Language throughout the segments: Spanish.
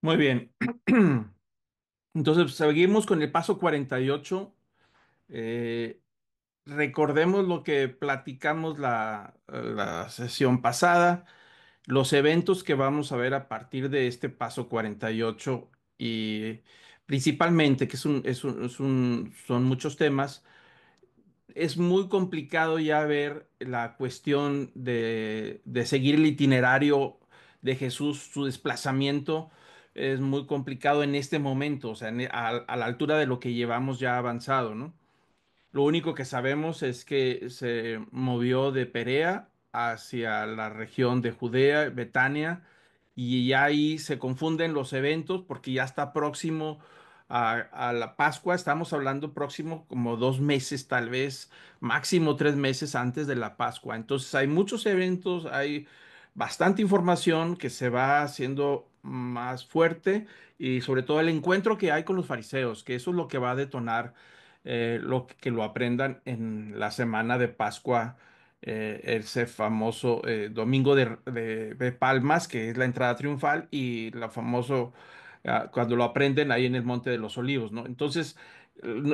Muy bien. Entonces, seguimos con el paso 48. Eh, Recordemos lo que platicamos la sesión pasada, los eventos que vamos a ver a partir de este paso 48 y principalmente, que son muchos temas. Es muy complicado ya ver la cuestión de seguir el itinerario de Jesús, su desplazamiento. Es muy complicado en este momento, o sea, a la altura de lo que llevamos ya avanzado, ¿no? Lo único que sabemos es que se movió de Perea hacia la región de Judea, Betania, y ya ahí se confunden los eventos porque ya está próximo a la Pascua. Estamos hablando próximo como 2 meses, tal vez, máximo 3 meses antes de la Pascua. Entonces hay muchos eventos, hay bastante información que se va haciendo más fuerte y sobre todo el encuentro que hay con los fariseos, que eso es lo que va a detonar que lo aprendan en la semana de Pascua, ese famoso domingo de Palmas, que es la entrada triunfal, y la famoso cuando lo aprenden ahí en el Monte de los Olivos, ¿no? Entonces,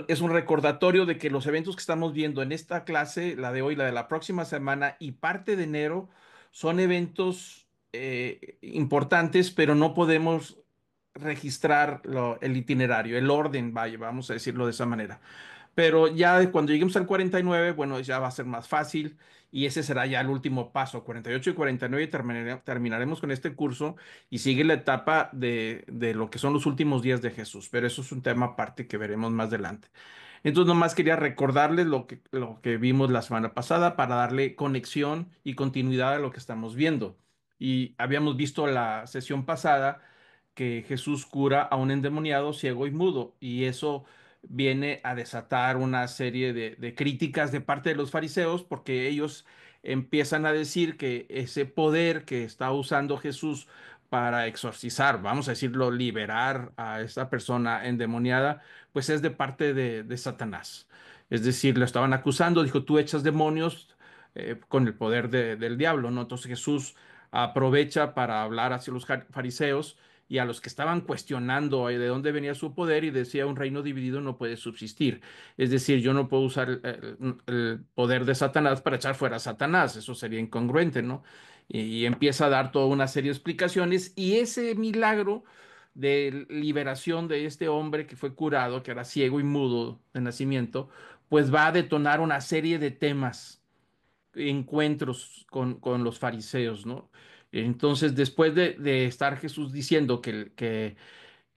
es un recordatorio de que los eventos que estamos viendo en esta clase, la de hoy, la de la próxima semana y parte de enero, son eventos importantes, pero no podemos registrar el itinerario, el orden, vaya, vamos a decirlo de esa manera. Pero ya cuando lleguemos al 49, bueno, ya va a ser más fácil y ese será ya el último paso. 48 y 49 terminaremos con este curso y sigue la etapa de lo que son los últimos días de Jesús, pero eso es un tema aparte que veremos más adelante. Entonces, nomás quería recordarles lo que vimos la semana pasada para darle conexión y continuidad a lo que estamos viendo. Y habíamos visto la sesión pasada que Jesús cura a un endemoniado ciego y mudo, y eso viene a desatar una serie de críticas de parte de los fariseos, porque ellos empiezan a decir que ese poder que está usando Jesús para exorcizar, vamos a decirlo, liberar a esta persona endemoniada, pues es de parte de Satanás. Es decir, lo estaban acusando, dijo, tú echas demonios con el poder del diablo, ¿no? Entonces Jesús aprovecha para hablar hacia los fariseos y a los que estaban cuestionando de dónde venía su poder y decía un reino dividido no puede subsistir. Es decir, yo no puedo usar el poder de Satanás para echar fuera a Satanás, eso sería incongruente, ¿no? Y empieza a dar toda una serie de explicaciones y ese milagro de liberación de este hombre que fue curado, que era ciego y mudo de nacimiento, pues va a detonar una serie de temas, encuentros con los fariseos, ¿no? Entonces, después de estar Jesús diciendo que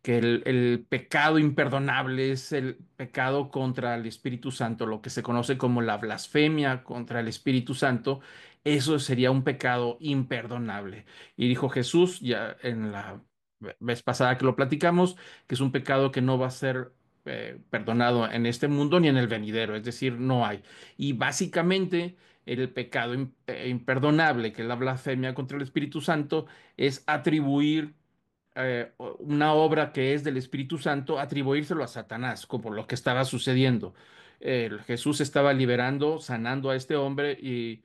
el pecado imperdonable es el pecado contra el Espíritu Santo, lo que se conoce como la blasfemia contra el Espíritu Santo, eso sería un pecado imperdonable. Y dijo Jesús, ya en la vez pasada que lo platicamos, que es un pecado que no va a ser perdonado en este mundo ni en el venidero, es decir, no hay. Y básicamente el pecado imperdonable, que es la blasfemia contra el Espíritu Santo, es atribuir una obra que es del Espíritu Santo, atribuírselo a Satanás, como lo que estaba sucediendo. Jesús estaba liberando, sanando a este hombre y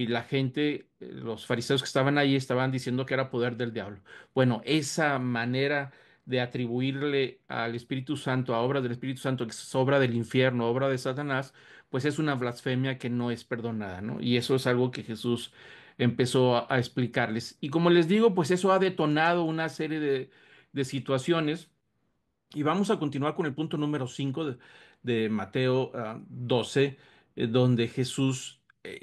la gente, los fariseos que estaban ahí, estaban diciendo que era poder del diablo. Bueno, esa manera de atribuirle al Espíritu Santo, a obra del Espíritu Santo, que es obra del infierno, obra de Satanás, pues es una blasfemia que no es perdonada, ¿no? Y eso es algo que Jesús empezó a explicarles. Y como les digo, pues eso ha detonado una serie de situaciones. Y vamos a continuar con el punto número 5 de Mateo 12, donde Jesús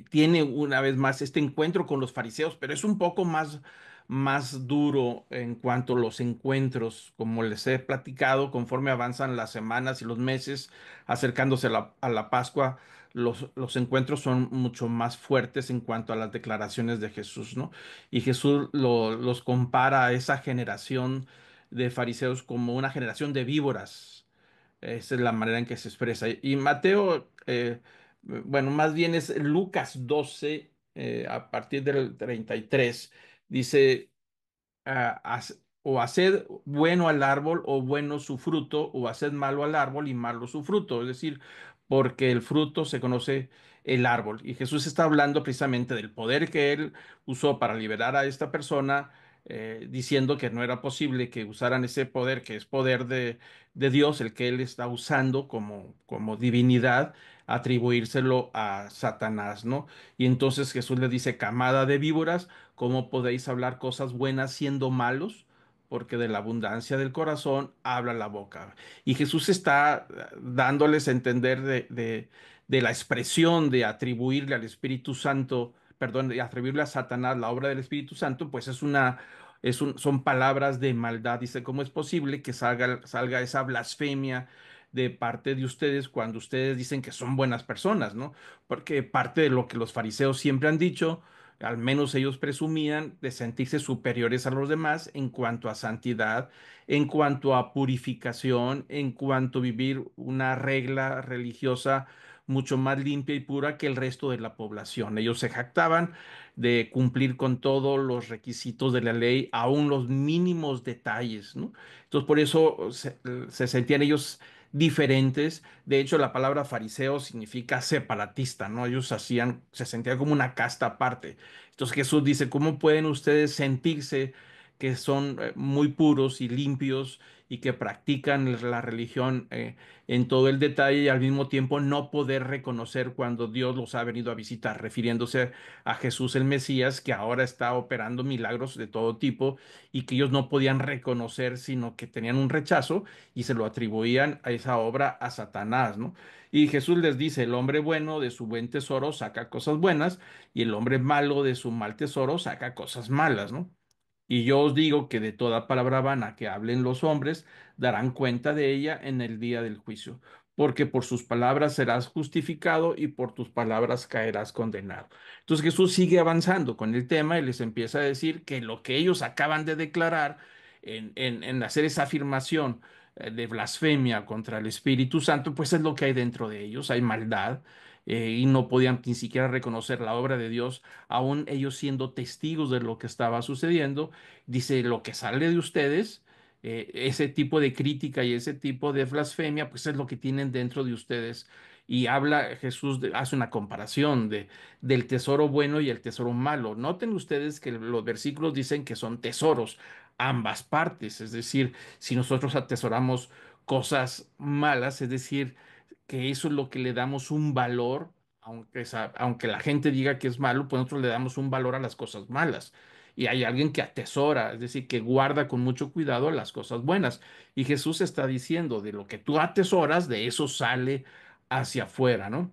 tiene una vez más este encuentro con los fariseos, pero es un poco más duro en cuanto a los encuentros, como les he platicado, conforme avanzan las semanas y los meses, acercándose a la Pascua, los encuentros son mucho más fuertes en cuanto a las declaraciones de Jesús, ¿no? Y Jesús los compara a esa generación de fariseos como una generación de víboras. Esa es la manera en que se expresa. Y Mateo, bueno, más bien es Lucas 12, a partir del 33, dice, o haced bueno al árbol o bueno su fruto, o haced malo al árbol y malo su fruto. Es decir, porque el fruto se conoce el árbol. Y Jesús está hablando precisamente del poder que él usó para liberar a esta persona, diciendo que no era posible que usaran ese poder, que es poder de Dios, el que él está usando como divinidad, atribuírselo a Satanás, ¿no? Y entonces Jesús le dice, camada de víboras, ¿cómo podéis hablar cosas buenas siendo malos? Porque de la abundancia del corazón habla la boca. Y Jesús está dándoles a entender de la expresión de atribuirle al Espíritu Santo, perdón, de atribuirle a Satanás la obra del Espíritu Santo, pues son palabras de maldad. Dice, ¿cómo es posible que salga esa blasfemia de parte de ustedes cuando ustedes dicen que son buenas personas, ¿no? Porque parte de lo que los fariseos siempre han dicho, al menos ellos presumían de sentirse superiores a los demás en cuanto a santidad, en cuanto a purificación, en cuanto a vivir una regla religiosa mucho más limpia y pura que el resto de la población. Ellos se jactaban de cumplir con todos los requisitos de la ley, aún los mínimos detalles, ¿no? Entonces, por eso se sentían ellos diferentes. De hecho, la palabra fariseo significa separatista, ¿no? Ellos se sentían como una casta aparte. Entonces Jesús dice, ¿cómo pueden ustedes sentirse que son muy puros y limpios y que practican la religión en todo el detalle y al mismo tiempo no poder reconocer cuando Dios los ha venido a visitar, refiriéndose a Jesús el Mesías, que ahora está operando milagros de todo tipo y que ellos no podían reconocer, sino que tenían un rechazo y se lo atribuían a esa obra a Satanás, ¿no? Y Jesús les dice, el hombre bueno de su buen tesoro saca cosas buenas y el hombre malo de su mal tesoro saca cosas malas, ¿no? Y yo os digo que de toda palabra vana que hablen los hombres, darán cuenta de ella en el día del juicio, porque por sus palabras serás justificado y por tus palabras caerás condenado. Entonces Jesús sigue avanzando con el tema y les empieza a decir que lo que ellos acaban de declarar en hacer esa afirmación de blasfemia contra el Espíritu Santo, pues es lo que hay dentro de ellos, hay maldad. Y no podían ni siquiera reconocer la obra de Dios, aún ellos siendo testigos de lo que estaba sucediendo. Dice, lo que sale de ustedes, ese tipo de crítica y ese tipo de blasfemia, pues es lo que tienen dentro de ustedes. Y habla Jesús, hace una comparación del tesoro bueno y el tesoro malo. Noten ustedes que los versículos dicen que son tesoros, ambas partes. Es decir, si nosotros atesoramos cosas malas, es decir, que eso es lo que le damos un valor, aunque la gente diga que es malo, pues nosotros le damos un valor a las cosas malas. Y hay alguien que atesora, es decir, que guarda con mucho cuidado las cosas buenas. Y Jesús está diciendo, de lo que tú atesoras, de eso sale hacia afuera, ¿no?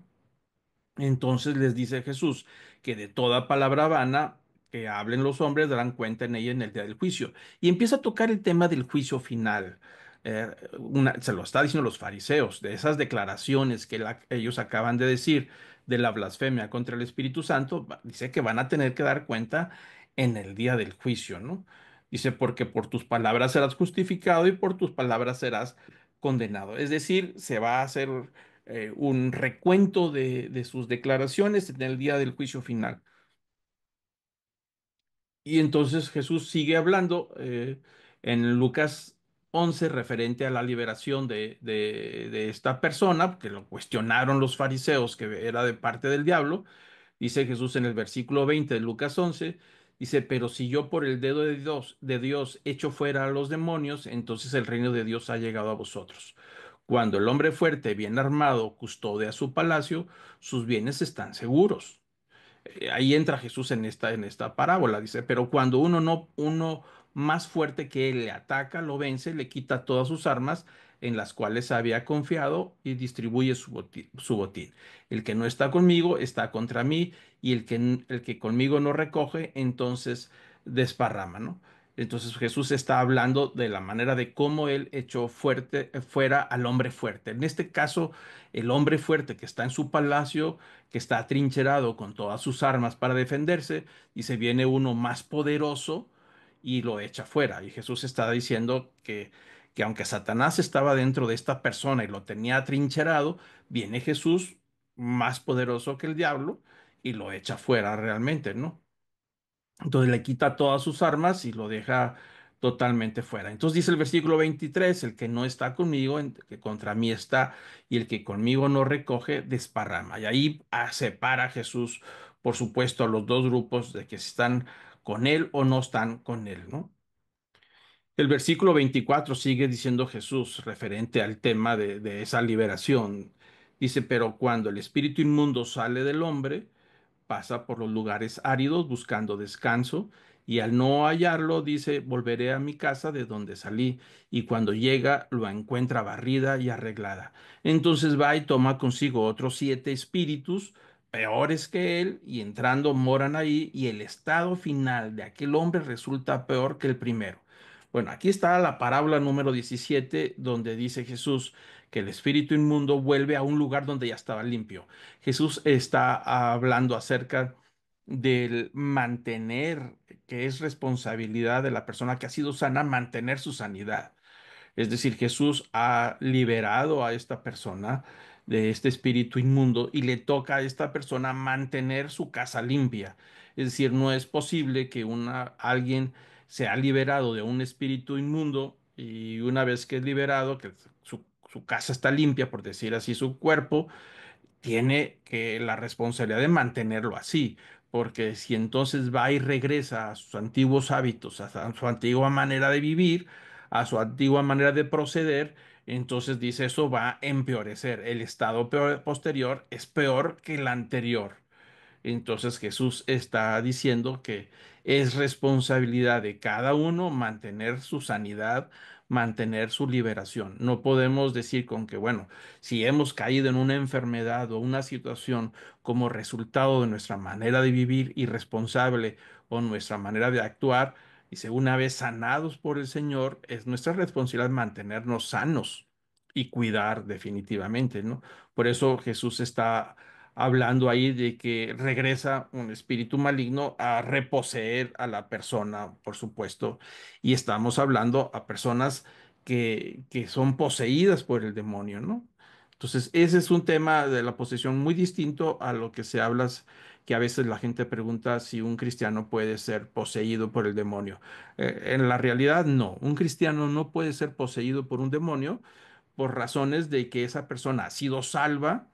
Entonces les dice Jesús que de toda palabra vana que hablen los hombres darán cuenta en ella en el día del juicio. Y empieza a tocar el tema del juicio final. Se lo está diciendo los fariseos, de esas declaraciones que ellos acaban de decir de la blasfemia contra el Espíritu Santo, dice que van a tener que dar cuenta en el día del juicio, ¿no? Dice, porque por tus palabras serás justificado y por tus palabras serás condenado. Es decir, se va a hacer un recuento de sus declaraciones en el día del juicio final. Y entonces Jesús sigue hablando en Lucas 11 referente a la liberación de esta persona, que lo cuestionaron los fariseos, que era de parte del diablo. Dice Jesús en el versículo 20 de Lucas 11, dice, pero si yo por el dedo de Dios echo fuera a los demonios, entonces el reino de Dios ha llegado a vosotros. Cuando el hombre fuerte, bien armado, custodia su palacio, sus bienes están seguros. Ahí entra Jesús en esta parábola, dice, pero cuando uno más fuerte que él le ataca, lo vence, le quita todas sus armas en las cuales había confiado y distribuye su botín. El que no está conmigo está contra mí y el que conmigo no recoge, entonces desparrama, ¿no? Entonces Jesús está hablando de la manera de cómo él echó fuera al hombre fuerte. En este caso, el hombre fuerte que está en su palacio, que está atrincherado con todas sus armas para defenderse, y se viene uno más poderoso y lo echa fuera. Y Jesús está diciendo que aunque Satanás estaba dentro de esta persona y lo tenía atrincherado, viene Jesús más poderoso que el diablo y lo echa fuera realmente, ¿no? Entonces le quita todas sus armas y lo deja totalmente fuera. Entonces dice el versículo 23, el que no está conmigo, que contra mí está, y el que conmigo no recoge, desparrama. Y ahí separa Jesús, por supuesto, a los dos grupos de que están con él o no están con él, ¿no? El versículo 24 sigue diciendo Jesús referente al tema de esa liberación. Dice, pero cuando el espíritu inmundo sale del hombre, pasa por los lugares áridos buscando descanso y al no hallarlo dice, volveré a mi casa de donde salí y cuando llega lo encuentra barrida y arreglada. Entonces va y toma consigo otros 7 espíritus peores que él y entrando moran ahí y el estado final de aquel hombre resulta peor que el primero. Bueno, aquí está la parábola número 17 donde dice Jesús que el espíritu inmundo vuelve a un lugar donde ya estaba limpio. Jesús está hablando acerca del mantener, que es responsabilidad de la persona que ha sido sana, mantener su sanidad. Es decir, Jesús ha liberado a esta persona de este espíritu inmundo y le toca a esta persona mantener su casa limpia. Es decir, no es posible que alguien sea liberado de un espíritu inmundo y una vez que es liberado, que su casa está limpia, por decir así, su cuerpo, tiene que la responsabilidad de mantenerlo así, porque si entonces va y regresa a sus antiguos hábitos, a su antigua manera de vivir, a su antigua manera de proceder, entonces dice eso va a empeorecer. El estado posterior es peor que el anterior. Entonces Jesús está diciendo que es responsabilidad de cada uno mantener su sanidad, mantener su liberación. No podemos decir con que, bueno, si hemos caído en una enfermedad o una situación como resultado de nuestra manera de vivir irresponsable o nuestra manera de actuar, dice, una vez sanados por el Señor, es nuestra responsabilidad mantenernos sanos y cuidar definitivamente, ¿no? Por eso Jesús está hablando ahí de que regresa un espíritu maligno a reposeer a la persona, por supuesto, y estamos hablando a personas que son poseídas por el demonio, ¿no? Entonces, ese es un tema de la posesión muy distinto a lo que se habla, que a veces la gente pregunta si un cristiano puede ser poseído por el demonio. En la realidad, no. Un cristiano no puede ser poseído por un demonio por razones de que esa persona ha sido salva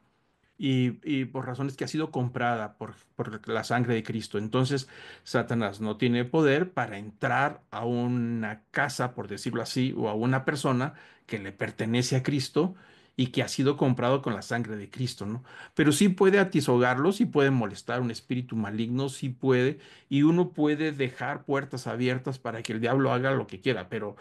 y por razones que ha sido comprada por la sangre de Cristo. Entonces, Satanás no tiene poder para entrar a una casa, por decirlo así, o a una persona que le pertenece a Cristo y que ha sido comprado con la sangre de Cristo, ¿no? Pero sí puede atisogarlo, sí puede molestar un espíritu maligno, sí puede, y uno puede dejar puertas abiertas para que el diablo haga lo que quiera, pero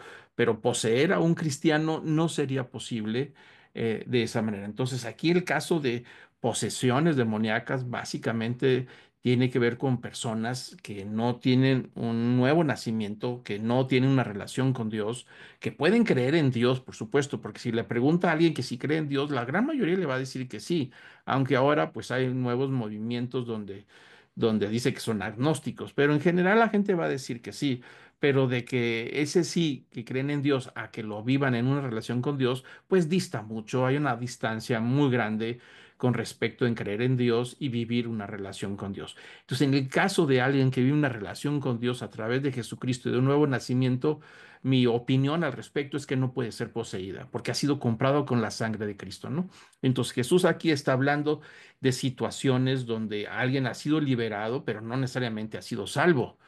poseer a un cristiano no sería posible de esa manera. Entonces, aquí el caso de posesiones demoníacas básicamente tiene que ver con personas que no tienen un nuevo nacimiento, que no tienen una relación con Dios, que pueden creer en Dios, por supuesto, porque si le pregunta a alguien que sí cree en Dios, la gran mayoría le va a decir que sí, aunque ahora pues hay nuevos movimientos donde dice que son agnósticos, pero en general la gente va a decir que sí, pero de que ese sí, que creen en Dios, a que lo vivan en una relación con Dios, pues dista mucho, hay una distancia muy grande con respecto en creer en Dios y vivir una relación con Dios. Entonces, en el caso de alguien que vive una relación con Dios a través de Jesucristo y de un nuevo nacimiento, mi opinión al respecto es que no puede ser poseída, porque ha sido comprado con la sangre de Cristo, ¿no? Entonces, Jesús aquí está hablando de situaciones donde alguien ha sido liberado, pero no necesariamente ha sido salvo.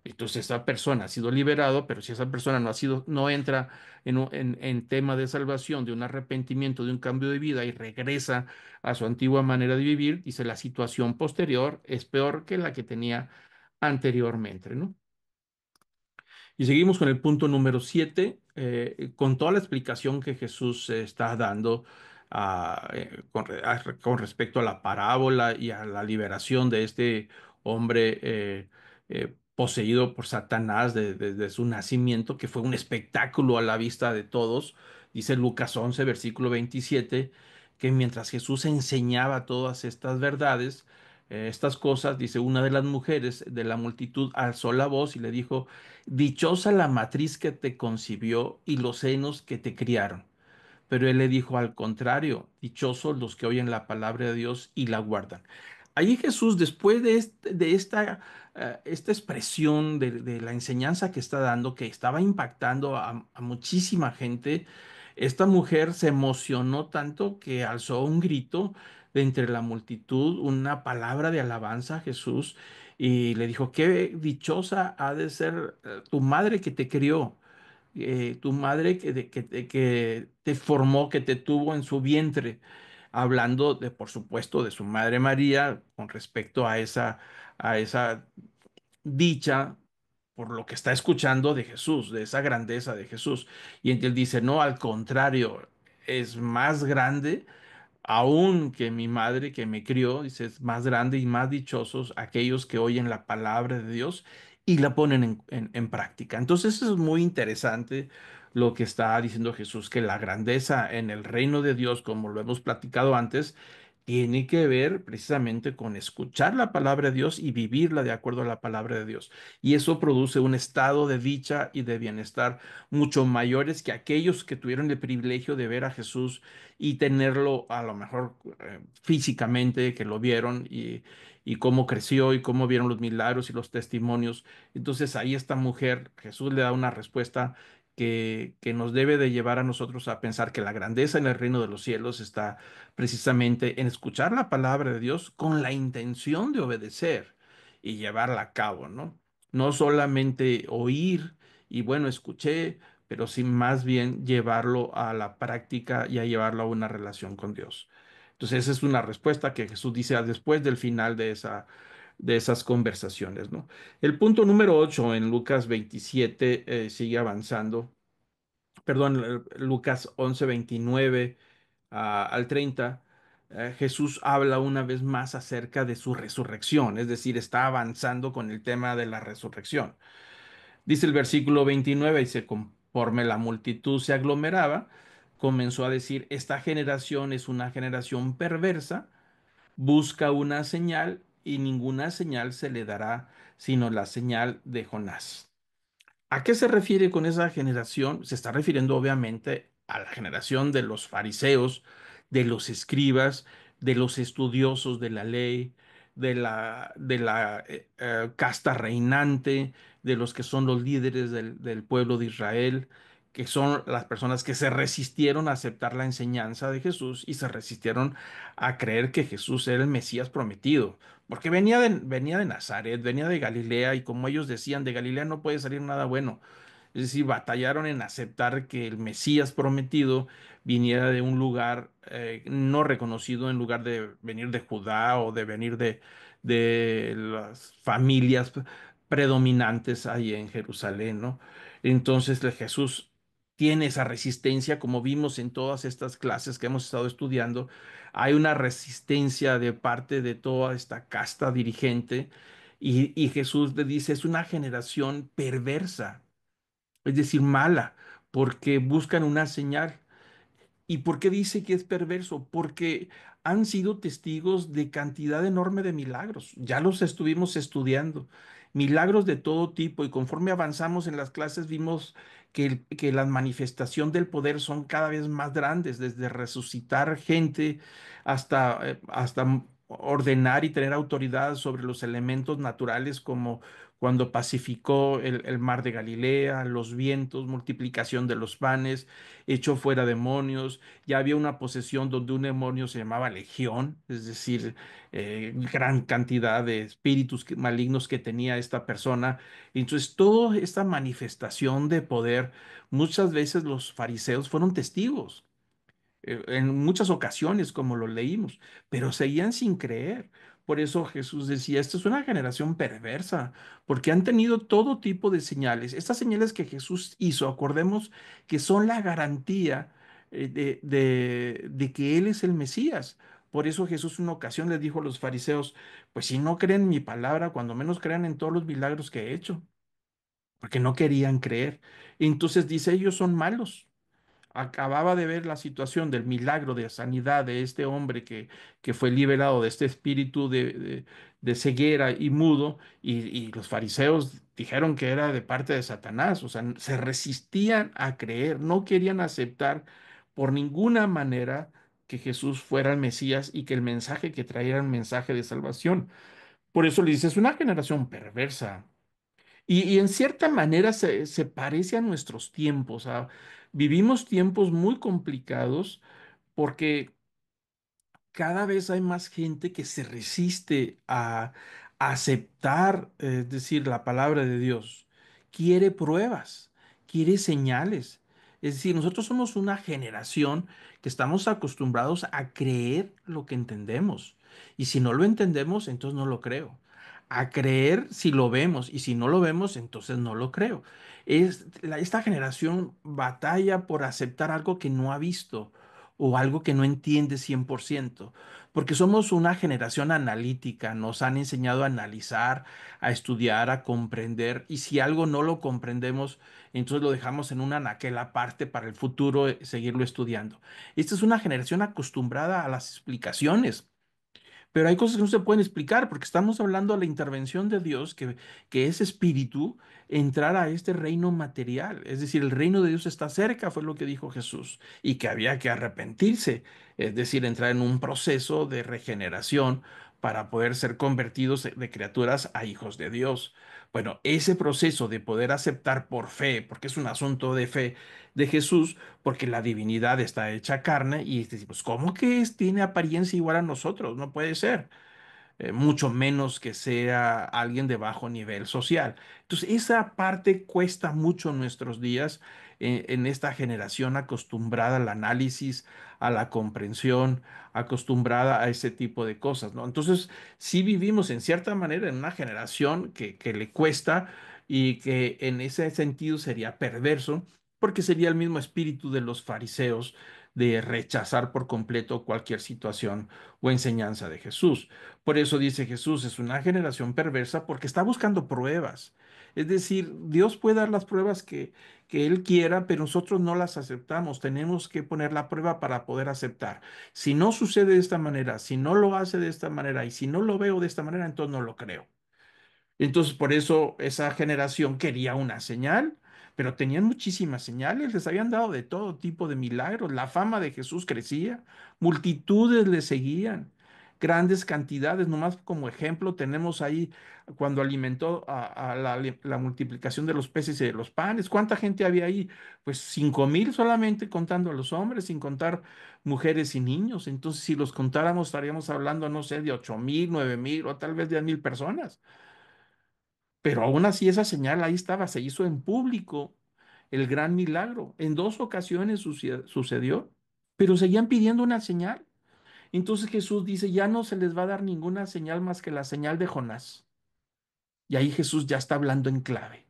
Entonces esa persona ha sido liberado, pero si esa persona no ha sido, no entra en tema de salvación, de un arrepentimiento, de un cambio de vida y regresa a su antigua manera de vivir, dice la situación posterior es peor que la que tenía anteriormente, ¿no? Y seguimos con el punto número 7, con toda la explicación que Jesús está dando con respecto a la parábola y a la liberación de este hombre poseído por Satanás desde su nacimiento, que fue un espectáculo a la vista de todos. Dice Lucas 11, versículo 27, que mientras Jesús enseñaba todas estas verdades, estas cosas, dice, una de las mujeres de la multitud alzó la voz y le dijo, dichosa la matriz que te concibió y los senos que te criaron. Pero él le dijo al contrario, dichosos los que oyen la palabra de Dios y la guardan. Allí Jesús, después esta expresión de la enseñanza que está dando, que estaba impactando a muchísima gente, esta mujer se emocionó tanto que alzó un grito de entre la multitud, una palabra de alabanza a Jesús y le dijo, qué dichosa ha de ser tu madre que te crió, tu madre que te formó, que te tuvo en su vientre, hablando de, por supuesto, de su madre María con respecto a esa dicha por lo que está escuchando de Jesús, de esa grandeza de Jesús. Y entonces él dice, no, al contrario, es más grande aún que mi madre que me crió, dice, es más grande y más dichosos aquellos que oyen la palabra de Dios y la ponen en práctica. Entonces eso es muy interesante lo que está diciendo Jesús, que la grandeza en el reino de Dios, como lo hemos platicado antes, tiene que ver precisamente con escuchar la palabra de Dios y vivirla de acuerdo a la palabra de Dios. Y eso produce un estado de dicha y de bienestar mucho mayores que aquellos que tuvieron el privilegio de ver a Jesús y tenerlo a lo mejor físicamente, que lo vieron y cómo creció y cómo vieron los milagros y los testimonios. Entonces ahí esta mujer, Jesús le da una respuesta que nos debe de llevar a nosotros a pensar que la grandeza en el reino de los cielos está precisamente en escuchar la palabra de Dios con la intención de obedecer y llevarla a cabo, ¿no? No solamente oír y bueno, escuché, pero sí más bien llevarlo a la práctica y a llevarlo a una relación con Dios. Entonces, esa es una respuesta que Jesús dice después del final de esas conversaciones, ¿no? El punto número 8 en Lucas 27 sigue avanzando, perdón, Lucas 11 29 al 30. Jesús habla una vez más acerca de su resurrección, es decir, está avanzando con el tema de la resurrección. Dice el versículo 29, dice, conforme la multitud se aglomeraba, comenzó a decir, esta generación es una generación perversa, busca una señal y ninguna señal se le dará sino la señal de Jonás. ¿A qué se refiere con esa generación? Se está refiriendo obviamente a la generación de los fariseos, de los escribas, de los estudiosos de la ley, de la casta reinante, de los que son los líderes del pueblo de Israel, que son las personas que se resistieron a aceptar la enseñanza de Jesús y se resistieron a creer que Jesús era el Mesías prometido. Porque venía de Nazaret, venía de Galilea, y como ellos decían, de Galilea no puede salir nada bueno. Es decir, batallaron en aceptar que el Mesías prometido viniera de un lugar no reconocido, en lugar de venir de Judá o de venir de las familias predominantes ahí en Jerusalén, ¿no? Entonces Jesús tiene esa resistencia, como vimos en todas estas clases que hemos estado estudiando. Hay una resistencia de parte de toda esta casta dirigente y Jesús le dice, es una generación perversa, es decir, mala, porque buscan una señal. ¿Y por qué dice que es perverso? Porque han sido testigos de cantidad enorme de milagros. Ya los estuvimos estudiando. Milagros de todo tipo y conforme avanzamos en las clases vimos que la manifestación del poder son cada vez más grandes, desde resucitar gente hasta ordenar y tener autoridad sobre los elementos naturales como cuando pacificó el mar de Galilea, los vientos, multiplicación de los panes, echó fuera demonios. Ya había una posesión donde un demonio se llamaba Legión, es decir, gran cantidad de espíritus malignos que tenía esta persona. Entonces, toda esta manifestación de poder, muchas veces los fariseos fueron testigos en muchas ocasiones, como lo leímos, pero seguían sin creer. Por eso Jesús decía, esta es una generación perversa, porque han tenido todo tipo de señales. Estas señales que Jesús hizo, acordemos que son la garantía de que Él es el Mesías. Por eso Jesús en una ocasión le dijo a los fariseos, pues si no creen en mi palabra, cuando menos crean en todos los milagros que he hecho, porque no querían creer. Entonces dice, ellos son malos. Acababa de ver la situación del milagro de sanidad de este hombre que fue liberado de este espíritu de ceguera y mudo, y los fariseos dijeron que era de parte de Satanás, o sea, se resistían a creer, no querían aceptar por ninguna manera que Jesús fuera el Mesías y que el mensaje que traía era un mensaje de salvación. Por eso le dice, es una generación perversa. Y en cierta manera se parece a nuestros tiempos. Vivimos tiempos muy complicados porque cada vez hay más gente que se resiste aceptar, es decir, la palabra de Dios, quiere pruebas, quiere señales. Es decir, nosotros somos una generación que estamos acostumbrados a creer lo que entendemos. Y si no lo entendemos, entonces no lo creo. A creer si lo vemos y si no lo vemos, entonces no lo creo. Esta generación batalla por aceptar algo que no ha visto o algo que no entiende 100% porque somos una generación analítica, nos han enseñado a analizar, a estudiar, a comprender, y si algo no lo comprendemos, entonces lo dejamos en una anaquel aparte para el futuro seguirlo estudiando. Esta es una generación acostumbrada a las explicaciones. Pero hay cosas que no se pueden explicar porque estamos hablando de la intervención de Dios, que es espíritu, entrar a este reino material. Es decir, el reino de Dios está cerca, fue lo que dijo Jesús, y que había que arrepentirse, es decir, entrar en un proceso de regeneración para poder ser convertidos de criaturas a hijos de Dios. Bueno, ese proceso de poder aceptar por fe, porque es un asunto de fe de Jesús, porque la divinidad está hecha carne y pues, ¿cómo que tiene apariencia igual a nosotros? No puede ser. Mucho menos que sea alguien de bajo nivel social. Entonces, esa parte cuesta mucho en nuestros días, en esta generación acostumbrada al análisis, a la comprensión, acostumbrada a ese tipo de cosas, ¿no? Entonces, sí vivimos en cierta manera en una generación que le cuesta y que en ese sentido sería perverso, porque sería el mismo espíritu de los fariseos de rechazar por completo cualquier situación o enseñanza de Jesús. Por eso dice Jesús, es una generación perversa porque está buscando pruebas. Es decir, Dios puede dar las pruebas que Él quiera, pero nosotros no las aceptamos. Tenemos que poner la prueba para poder aceptar. Si no sucede de esta manera, si no lo hace de esta manera y si no lo veo de esta manera, entonces no lo creo. Entonces, por eso esa generación quería una señal, pero tenían muchísimas señales, les habían dado de todo tipo de milagros, la fama de Jesús crecía, multitudes le seguían, grandes cantidades, nomás como ejemplo tenemos ahí cuando alimentó a la multiplicación de los peces y de los panes, ¿cuánta gente había ahí? Pues 5,000 solamente contando a los hombres, sin contar mujeres y niños, entonces si los contáramos estaríamos hablando, no sé, de 8,000, 9,000 o tal vez de 10,000 personas. Pero aún así esa señal ahí estaba, se hizo en público el gran milagro. En dos ocasiones sucedió, pero seguían pidiendo una señal. Entonces Jesús dice, ya no se les va a dar ninguna señal más que la señal de Jonás. Y ahí Jesús ya está hablando en clave.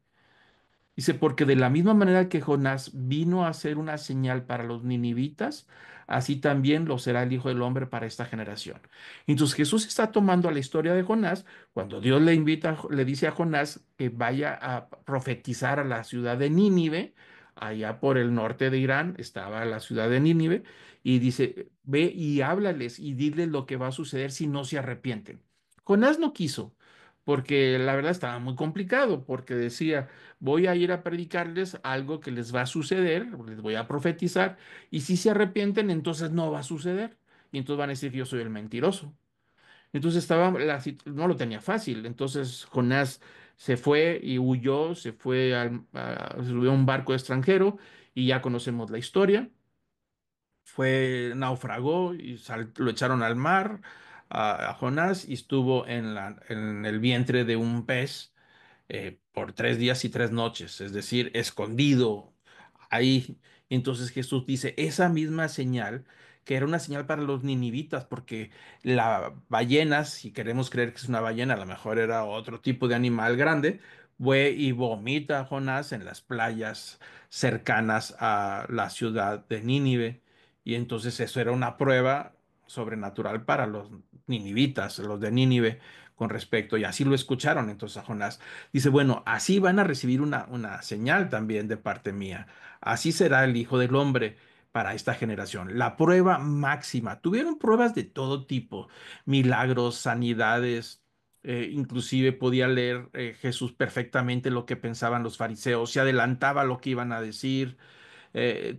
Dice, porque de la misma manera que Jonás vino a ser una señal para los ninivitas, así también lo será el Hijo del Hombre para esta generación. Entonces Jesús está tomando a la historia de Jonás, cuando Dios le invita, le dice a Jonás que vaya a profetizar a la ciudad de Nínive, allá por el norte de Irán estaba la ciudad de Nínive, y dice, ve y háblales y diles lo que va a suceder si no se arrepienten. Jonás no quiso, porque la verdad estaba muy complicado, porque decía, voy a ir a predicarles algo que les va a suceder, les voy a profetizar, y si se arrepienten, entonces no va a suceder. Y entonces van a decir que yo soy el mentiroso. Entonces no lo tenía fácil. Entonces Jonás se fue y huyó, se subió a un barco extranjero y ya conocemos la historia. Naufragó y lo echaron al mar a Jonás y estuvo en el vientre de un pez por 3 días y 3 noches, es decir, escondido ahí. Entonces Jesús dice, esa misma señal, que era una señal para los ninivitas, porque la ballena, si queremos creer que es una ballena, a lo mejor era otro tipo de animal grande, fue y vomita a Jonás en las playas cercanas a la ciudad de Nínive. Y entonces eso era una prueba sobrenatural para los ninivitas, los de Nínive, con respecto, y así lo escucharon entonces a Jonás. Dice, bueno, así van a recibir una señal también de parte mía. Así será el Hijo del Hombre para esta generación. La prueba máxima. Tuvieron pruebas de todo tipo, milagros, sanidades. Inclusive podía leer Jesús perfectamente lo que pensaban los fariseos, se adelantaba lo que iban a decir,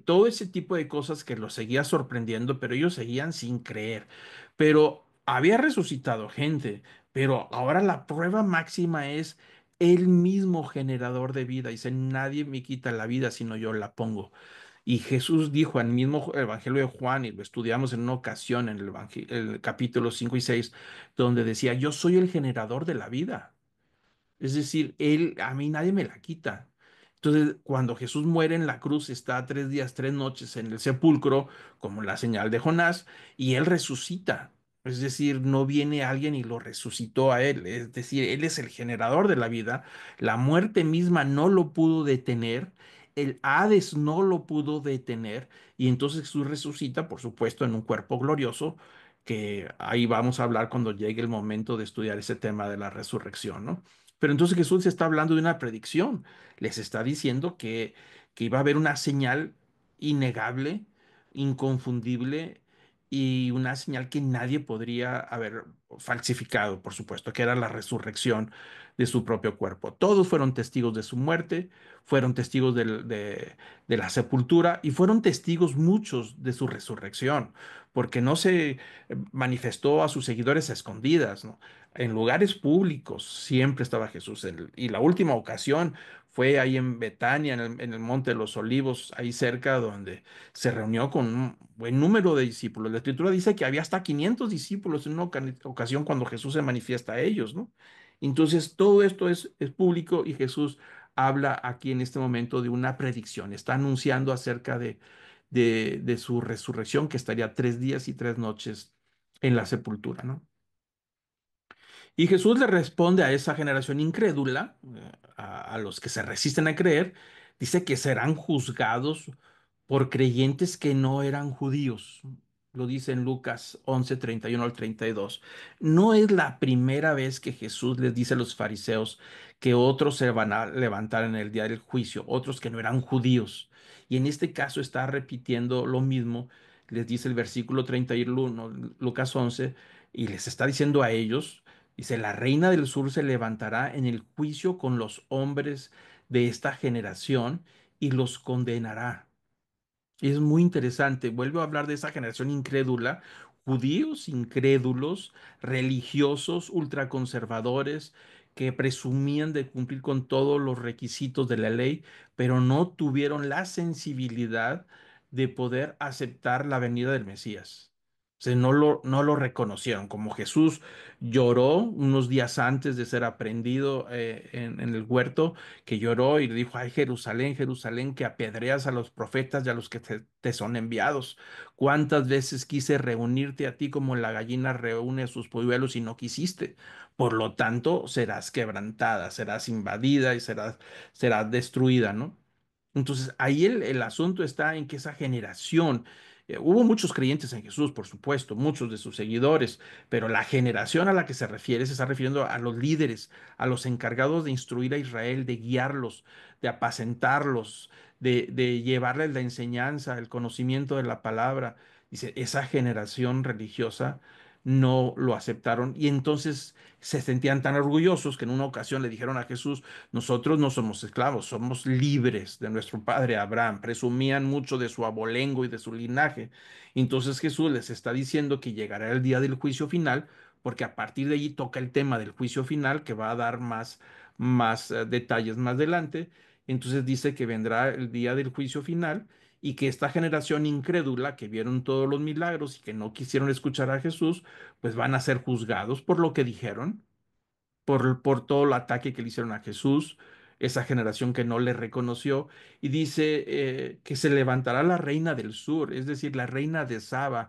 todo ese tipo de cosas que los seguía sorprendiendo, pero ellos seguían sin creer. Pero había resucitado gente, pero ahora la prueba máxima es el mismo generador de vida. Dice, nadie me quita la vida, sino yo la pongo. Y Jesús dijo en el mismo Evangelio de Juan, y lo estudiamos en una ocasión en el capítulo 5 y 6, donde decía, yo soy el generador de la vida. Es decir, él, a mí nadie me la quita. Entonces, cuando Jesús muere en la cruz, está 3 días, 3 noches en el sepulcro, como la señal de Jonás, y él resucita. Es decir, no viene alguien y lo resucitó a él. Es decir, él es el generador de la vida. La muerte misma no lo pudo detener. El Hades no lo pudo detener. Y entonces Jesús resucita, por supuesto, en un cuerpo glorioso, que ahí vamos a hablar cuando llegue el momento de estudiar ese tema de la resurrección, ¿no? Pero entonces Jesús está hablando de una predicción. Les está diciendo que iba a haber una señal innegable, inconfundible y una señal que nadie podría haber falsificado, por supuesto, que era la resurrección de su propio cuerpo. Todos fueron testigos de su muerte, fueron testigos de la sepultura y fueron testigos muchos de su resurrección, porque no se manifestó a sus seguidores a escondidas, ¿no? En lugares públicos siempre estaba Jesús. Y la última ocasión fue ahí en Betania, en el Monte de los Olivos, ahí cerca, donde se reunió con un buen número de discípulos. La Escritura dice que había hasta 500 discípulos en una ocasión cuando Jesús se manifiesta a ellos, ¿no? Entonces, todo esto es público y Jesús habla aquí en este momento de una predicción. Está anunciando acerca de su resurrección, que estaría 3 días y 3 noches en la sepultura, ¿no? Y Jesús le responde a esa generación incrédula, a los que se resisten a creer, dice que serán juzgados por creyentes que no eran judíos. Lo dice en Lucas 11:31 al 32. No es la primera vez que Jesús les dice a los fariseos que otros se van a levantar en el día del juicio, otros que no eran judíos. Y en este caso está repitiendo lo mismo. Les dice el versículo 31, Lucas 11, y les está diciendo a ellos. Dice, la reina del sur se levantará en el juicio con los hombres de esta generación y los condenará. Y es muy interesante. Vuelvo a hablar de esa generación incrédula, judíos incrédulos, religiosos, ultraconservadores, que presumían de cumplir con todos los requisitos de la ley, pero no tuvieron la sensibilidad de poder aceptar la venida del Mesías. O sea, no lo reconocieron. Como Jesús lloró unos días antes de ser aprendido en el huerto, que lloró y le dijo, ay, Jerusalén, Jerusalén, que apedreas a los profetas y a los que te son enviados. ¿Cuántas veces quise reunirte a ti como la gallina reúne a sus polluelos y no quisiste? Por lo tanto, serás quebrantada, serás invadida y serás destruida, ¿no? Entonces, ahí el asunto está en que esa generación, hubo muchos creyentes en Jesús, por supuesto, muchos de sus seguidores, pero la generación a la que se refiere se está refiriendo a los líderes, a los encargados de instruir a Israel, de guiarlos, de apacentarlos, de llevarles la enseñanza, el conocimiento de la palabra. Dice, esa generación religiosa no lo aceptaron y entonces se sentían tan orgullosos que en una ocasión le dijeron a Jesús, nosotros no somos esclavos, somos libres de nuestro padre Abraham. Presumían mucho de su abolengo y de su linaje. Entonces Jesús les está diciendo que llegará el día del juicio final, porque a partir de allí toca el tema del juicio final, que va a dar más detalles más adelante. Entonces dice que vendrá el día del juicio final y que esta generación incrédula que vieron todos los milagros y que no quisieron escuchar a Jesús, pues van a ser juzgados por lo que dijeron por todo el ataque que le hicieron a Jesús, esa generación que no le reconoció, y dice que se levantará la reina del sur, es decir, la reina de Saba.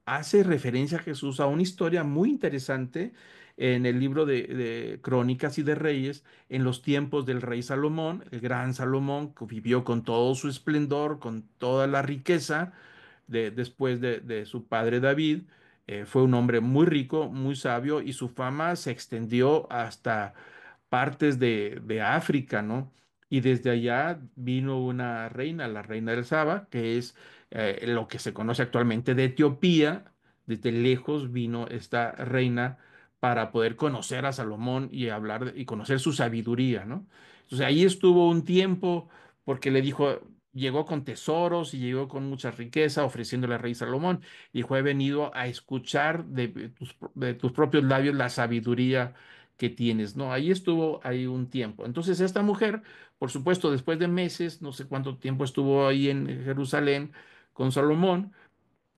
Hace referencia a Jesús a una historia muy interesante en el libro de Crónicas y de Reyes, en los tiempos del rey Salomón, el gran Salomón, que vivió con todo su esplendor, con toda la riqueza, después de su padre David. Fue un hombre muy rico, muy sabio y su fama se extendió hasta partes de África, ¿no? Y desde allá vino una reina, la reina del Saba, que es lo que se conoce actualmente de Etiopía. Desde lejos vino esta reina para poder conocer a Salomón y hablar y conocer su sabiduría, ¿no? Entonces ahí estuvo un tiempo porque le dijo, llegó con tesoros y llegó con mucha riqueza ofreciéndole al rey Salomón. Dijo, he venido a escuchar de tus propios labios la sabiduría que tienes, ¿no? Ahí estuvo ahí un tiempo. Entonces esta mujer, por supuesto, después de meses, no sé cuánto tiempo estuvo ahí en Jerusalén con Salomón.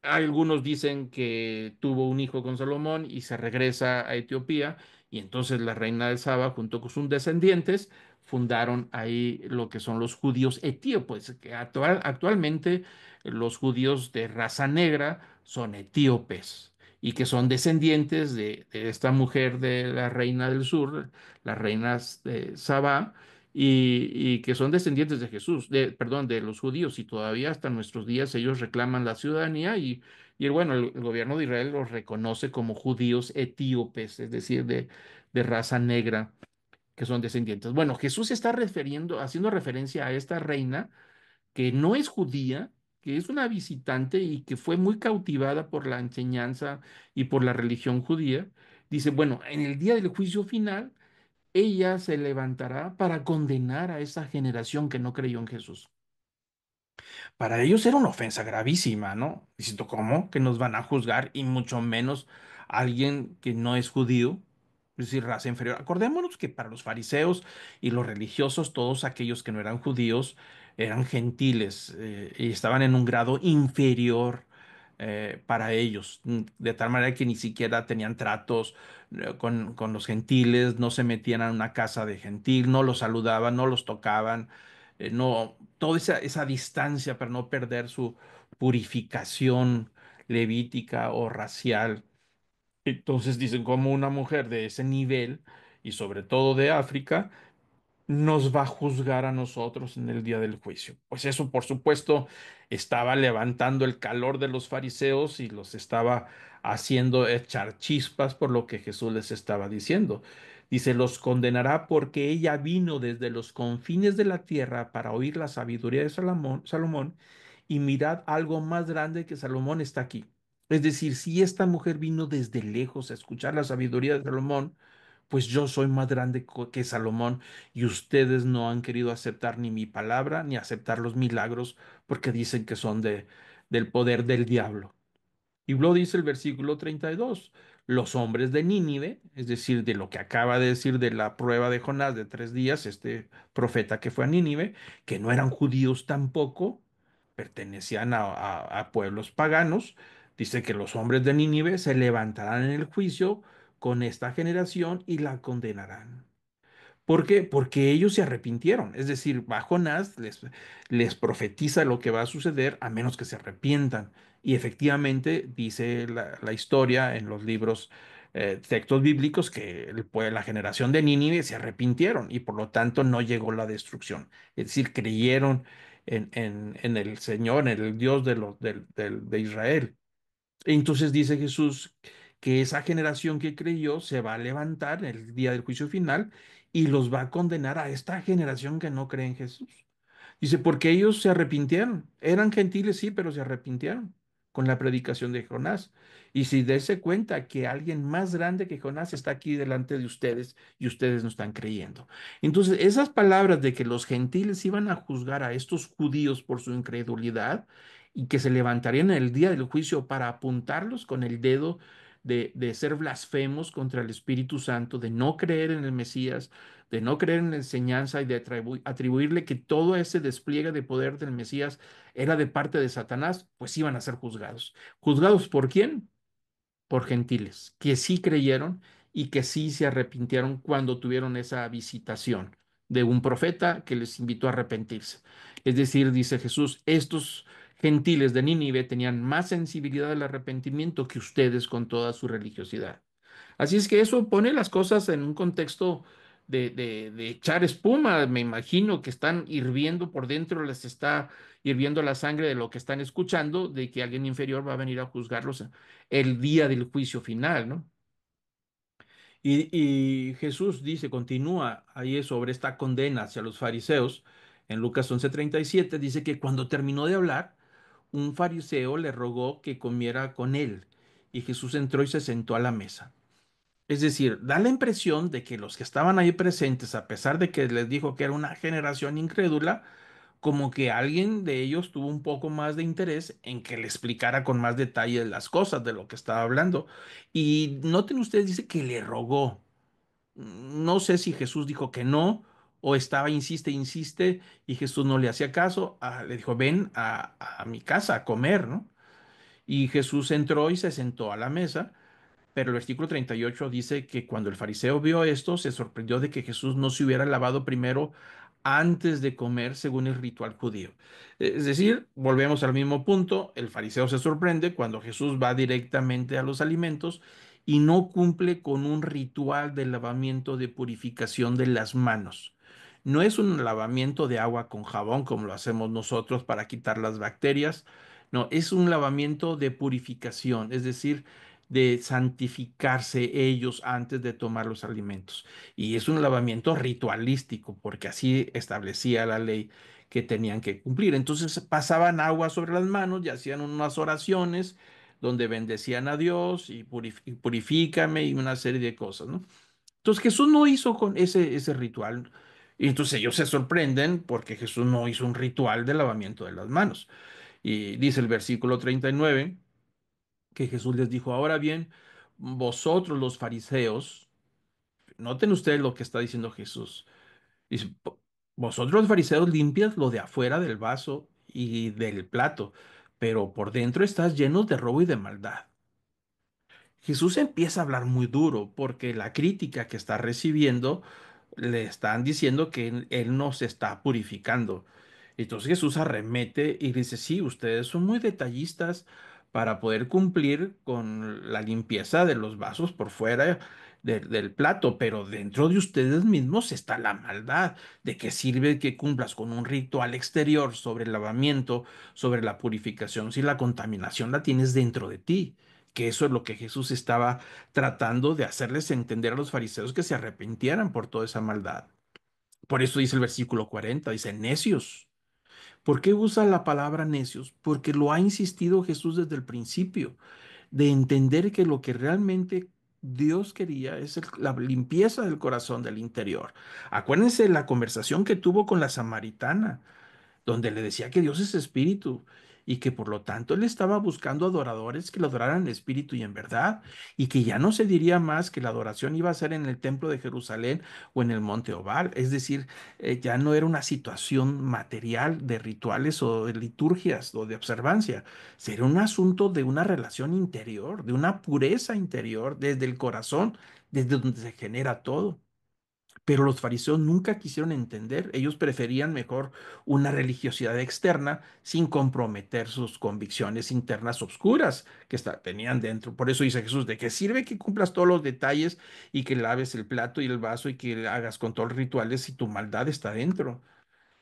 Algunos dicen que tuvo un hijo con Salomón y se regresa a Etiopía, y entonces la reina de Saba junto con sus descendientes fundaron ahí lo que son los judíos etíopes, que actualmente los judíos de raza negra son etíopes y que son descendientes de esta mujer de la reina del sur, las reinas de Saba, y que son descendientes de Jesús, perdón, de los judíos, y todavía hasta nuestros días ellos reclaman la ciudadanía, y bueno, el gobierno de Israel los reconoce como judíos etíopes, es decir, de raza negra, que son descendientes. Bueno, Jesús está haciendo referencia a esta reina que no es judía, que es una visitante y que fue muy cautivada por la enseñanza y por la religión judía. Dice, bueno, en el día del juicio final, ella se levantará para condenar a esa generación que no creyó en Jesús. Para ellos era una ofensa gravísima, ¿no? Diciendo, ¿cómo? Que nos van a juzgar, y mucho menos alguien que no es judío, es decir, raza inferior. Acordémonos que para los fariseos y los religiosos, todos aquellos que no eran judíos eran gentiles, y estaban en un grado inferior para ellos, de tal manera que ni siquiera tenían tratos con los gentiles, no se metían a una casa de gentil, no los saludaban, no los tocaban, no, toda esa distancia para no perder su purificación levítica o racial. Entonces dicen, como una mujer de ese nivel, y sobre todo de África, nos va a juzgar a nosotros en el día del juicio. Pues eso, por supuesto, estaba levantando el calor de los fariseos y los estaba haciendo echar chispas por lo que Jesús les estaba diciendo. Dice, los condenará porque ella vino desde los confines de la tierra para oír la sabiduría de Salomón, y mirad, algo más grande que Salomón está aquí. Es decir, si esta mujer vino desde lejos a escuchar la sabiduría de Salomón, pues yo soy más grande que Salomón, y ustedes no han querido aceptar ni mi palabra ni aceptar los milagros porque dicen que son del poder del diablo. Y luego dice el versículo 32, los hombres de Nínive, es decir, de lo que acaba de decir de la prueba de Jonás de 3 días, este profeta que fue a Nínive, que no eran judíos tampoco, pertenecían a pueblos paganos, dice que los hombres de Nínive se levantarán en el juicio con esta generación y la condenarán. ¿Por qué? Porque ellos se arrepintieron. Es decir, va Jonás, les profetiza lo que va a suceder a menos que se arrepientan. Y efectivamente dice la historia en los libros, textos bíblicos, que la generación de Nínive se arrepintieron y por lo tanto no llegó la destrucción. Es decir, creyeron en el Señor, en el Dios de Israel. Entonces dice Jesús que esa generación que creyó se va a levantar en el día del juicio final y los va a condenar a esta generación que no cree en Jesús. Dice, porque ellos se arrepintieron. Eran gentiles, sí, pero se arrepintieron con la predicación de Jonás. Y si dése cuenta que alguien más grande que Jonás está aquí delante de ustedes y ustedes no están creyendo. Entonces, esas palabras de que los gentiles iban a juzgar a estos judíos por su incredulidad y que se levantarían en el día del juicio para apuntarlos con el dedo de ser blasfemos contra el Espíritu Santo, de no creer en el Mesías, de no creer en la enseñanza y de atribuirle que todo ese despliegue de poder del Mesías era de parte de Satanás, pues iban a ser juzgados. ¿Juzgados por quién? Por gentiles, que sí creyeron y que sí se arrepintieron cuando tuvieron esa visitación de un profeta que les invitó a arrepentirse. Es decir, dice Jesús, estos gentiles de Nínive tenían más sensibilidad al arrepentimiento que ustedes con toda su religiosidad. Así es que eso pone las cosas en un contexto de echar espuma. Me imagino que están hirviendo por dentro, les está hirviendo la sangre de lo que están escuchando, de que alguien inferior va a venir a juzgarlos el día del juicio final, ¿no? Y Jesús dice, continúa ahí sobre esta condena hacia los fariseos. En Lucas 11:37 dice que cuando terminó de hablar, un fariseo le rogó que comiera con él, y Jesús entró y se sentó a la mesa. Es decir, da la impresión de que los que estaban ahí presentes, a pesar de que les dijo que era una generación incrédula, como que alguien de ellos tuvo un poco más de interés en que le explicara con más detalle las cosas de lo que estaba hablando. Y noten ustedes, dice que le rogó. No sé si Jesús dijo que no o estaba insiste, insiste y Jesús no le hacía caso. Le dijo, ven a mi casa a comer, ¿no? Y Jesús entró y se sentó a la mesa. Pero el versículo 38 dice que cuando el fariseo vio esto, se sorprendió de que Jesús no se hubiera lavado primero antes de comer según el ritual judío. Es decir, volvemos al mismo punto, el fariseo se sorprende cuando Jesús va directamente a los alimentos y no cumple con un ritual de lavamiento de purificación de las manos. No es un lavamiento de agua con jabón como lo hacemos nosotros para quitar las bacterias, no, es un lavamiento de purificación, es decir, de santificarse ellos antes de tomar los alimentos. Y es un lavamiento ritualístico, porque así establecía la ley que tenían que cumplir. Entonces pasaban agua sobre las manos y hacían unas oraciones donde bendecían a Dios y purifícame y una serie de cosas, ¿no? Entonces Jesús no hizo con ese ritual. Y entonces ellos se sorprenden porque Jesús no hizo un ritual de lavamiento de las manos. Y dice el versículo 39 que Jesús les dijo, ahora bien, vosotros los fariseos, noten ustedes lo que está diciendo Jesús. Dice, vosotros los fariseos limpias lo de afuera del vaso y del plato, pero por dentro estás llenos de robo y de maldad. Jesús empieza a hablar muy duro porque la crítica que está recibiendo le están diciendo que él no se está purificando. Entonces Jesús arremete y dice, sí, ustedes son muy detallistas para poder cumplir con la limpieza de los vasos por fuera del plato, pero dentro de ustedes mismos está la maldad. ¿De qué sirve que cumplas con un ritual exterior sobre el lavamiento, sobre la purificación, si la contaminación la tienes dentro de ti? Que eso es lo que Jesús estaba tratando de hacerles entender a los fariseos que se arrepintieran por toda esa maldad. Por eso dice el versículo 40, dice, necios. ¿Por qué usa la palabra necios? Porque lo ha insistido Jesús desde el principio, de entender que lo que realmente Dios quería es la limpieza del corazón del interior. Acuérdense de la conversación que tuvo con la samaritana donde le decía que Dios es espíritu y que por lo tanto él estaba buscando adoradores que lo adoraran en espíritu y en verdad, y que ya no se diría más que la adoración iba a ser en el templo de Jerusalén o en el monte Obal, es decir, ya no era una situación material de rituales o de liturgias o de observancia, sería un asunto de una relación interior, de una pureza interior desde el corazón, desde donde se genera todo. Pero los fariseos nunca quisieron entender, ellos preferían mejor una religiosidad externa sin comprometer sus convicciones internas obscuras que tenían dentro. Por eso dice Jesús, ¿de qué sirve que cumplas todos los detalles y que laves el plato y el vaso y que hagas con todos los rituales si tu maldad está dentro?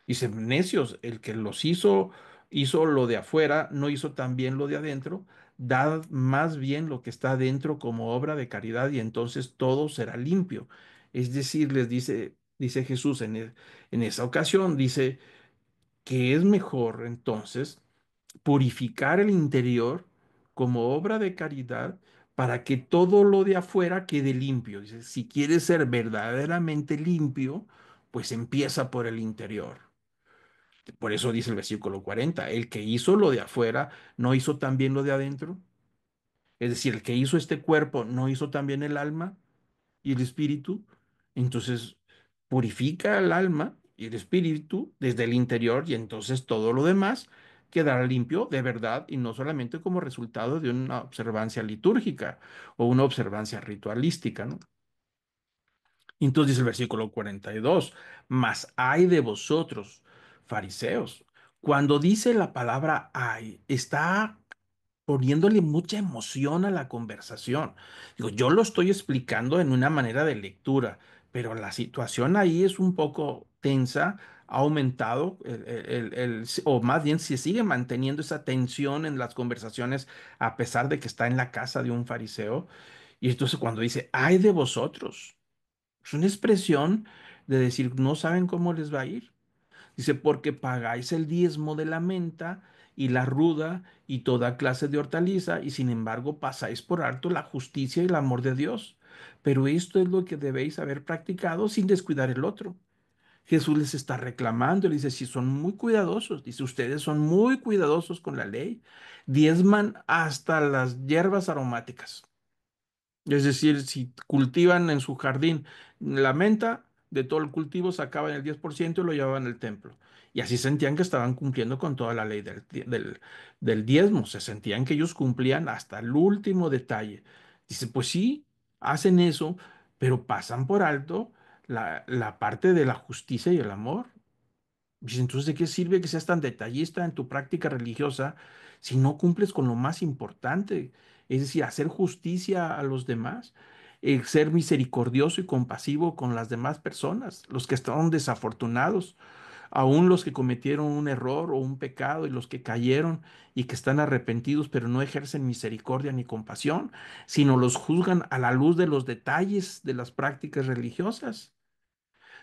Dice, necios, el que los hizo lo de afuera, no hizo también lo de adentro. Dad más bien lo que está adentro como obra de caridad y entonces todo será limpio. Es decir, les dice Jesús en esa ocasión, dice que es mejor entonces purificar el interior como obra de caridad para que todo lo de afuera quede limpio. Dice, si quieres ser verdaderamente limpio, pues empieza por el interior. Por eso dice el versículo 40, el que hizo lo de afuera, ¿no hizo también lo de adentro? Es decir, el que hizo este cuerpo, ¿no hizo también el alma y el espíritu? Entonces, purifica el alma y el espíritu desde el interior y entonces todo lo demás quedará limpio de verdad y no solamente como resultado de una observancia litúrgica o una observancia ritualística, ¿no? Entonces dice el versículo 42, mas hay de vosotros, fariseos. Cuando dice la palabra hay, está poniéndole mucha emoción a la conversación. Digo, yo lo estoy explicando en una manera de lectura, pero la situación ahí es un poco tensa, ha aumentado, o más bien se sigue manteniendo esa tensión en las conversaciones a pesar de que está en la casa de un fariseo. Y entonces cuando dice, ay de vosotros. Es una expresión de decir, no saben cómo les va a ir. Dice, porque pagáis el diezmo de la menta y la ruda y toda clase de hortaliza, y sin embargo pasáis por alto la justicia y el amor de Dios. Pero esto es lo que debéis haber practicado sin descuidar el otro. Jesús les está reclamando, le dice, si son muy cuidadosos, dice, ustedes son muy cuidadosos con la ley, diezman hasta las hierbas aromáticas. Es decir, si cultivan en su jardín la menta de todo el cultivo sacaban el 10% y lo llevaban al templo. Y así sentían que estaban cumpliendo con toda la ley del diezmo. Se sentían que ellos cumplían hasta el último detalle. Dice, pues sí, hacen eso, pero pasan por alto la parte de la justicia y el amor. Dice, entonces, ¿de qué sirve que seas tan detallista en tu práctica religiosa si no cumples con lo más importante? Es decir, hacer justicia a los demás, ser misericordioso y compasivo con las demás personas, los que estaban desafortunados, aún los que cometieron un error o un pecado y los que cayeron y que están arrepentidos, pero no ejercen misericordia ni compasión, sino los juzgan a la luz de los detalles de las prácticas religiosas.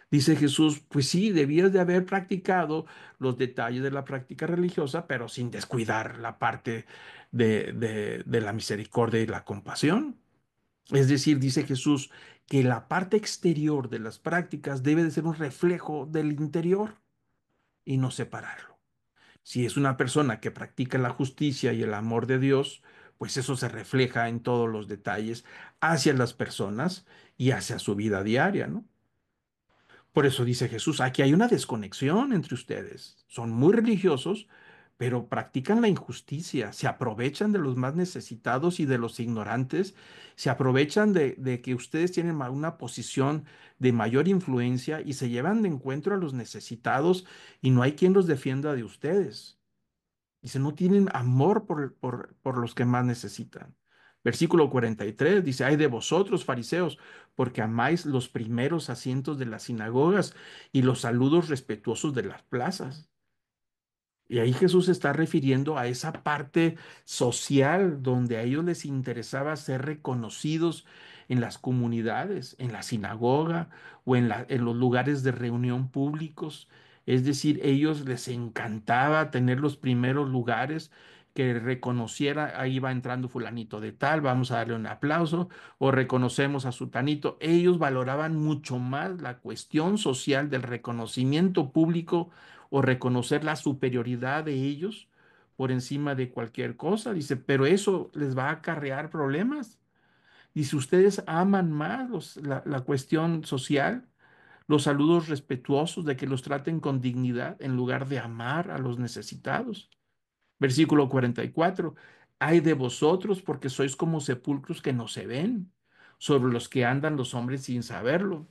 Dice Jesús, pues sí, debías de haber practicado los detalles de la práctica religiosa, pero sin descuidar la parte de la misericordia y la compasión. Es decir, dice Jesús que la parte exterior de las prácticas debe de ser un reflejo del interior y no separarlo. Si es una persona que practica la justicia y el amor de Dios, pues eso se refleja en todos los detalles hacia las personas y hacia su vida diaria, ¿no? Por eso dice Jesús, aquí hay una desconexión entre ustedes. Son muy religiosos, pero practican la injusticia, se aprovechan de los más necesitados y de los ignorantes, se aprovechan de que ustedes tienen una posición de mayor influencia y se llevan de encuentro a los necesitados y no hay quien los defienda de ustedes. Dice, no tienen amor por los que más necesitan. Versículo 43 dice, ay de vosotros, fariseos, porque amáis los primeros asientos de las sinagogas y los saludos respetuosos de las plazas. Y ahí Jesús se está refiriendo a esa parte social donde a ellos les interesaba ser reconocidos en las comunidades, en la sinagoga o en los lugares de reunión públicos. Es decir, ellos les encantaba tener los primeros lugares que reconociera, ahí va entrando fulanito de tal, vamos a darle un aplauso o reconocemos a sutanito. Ellos valoraban mucho más la cuestión social del reconocimiento público o reconocer la superioridad de ellos por encima de cualquier cosa. Dice, pero eso les va a acarrear problemas. Dice, ustedes aman más la cuestión social, los saludos respetuosos de que los traten con dignidad en lugar de amar a los necesitados. Versículo 44. Ay de vosotros porque sois como sepulcros que no se ven, sobre los que andan los hombres sin saberlo.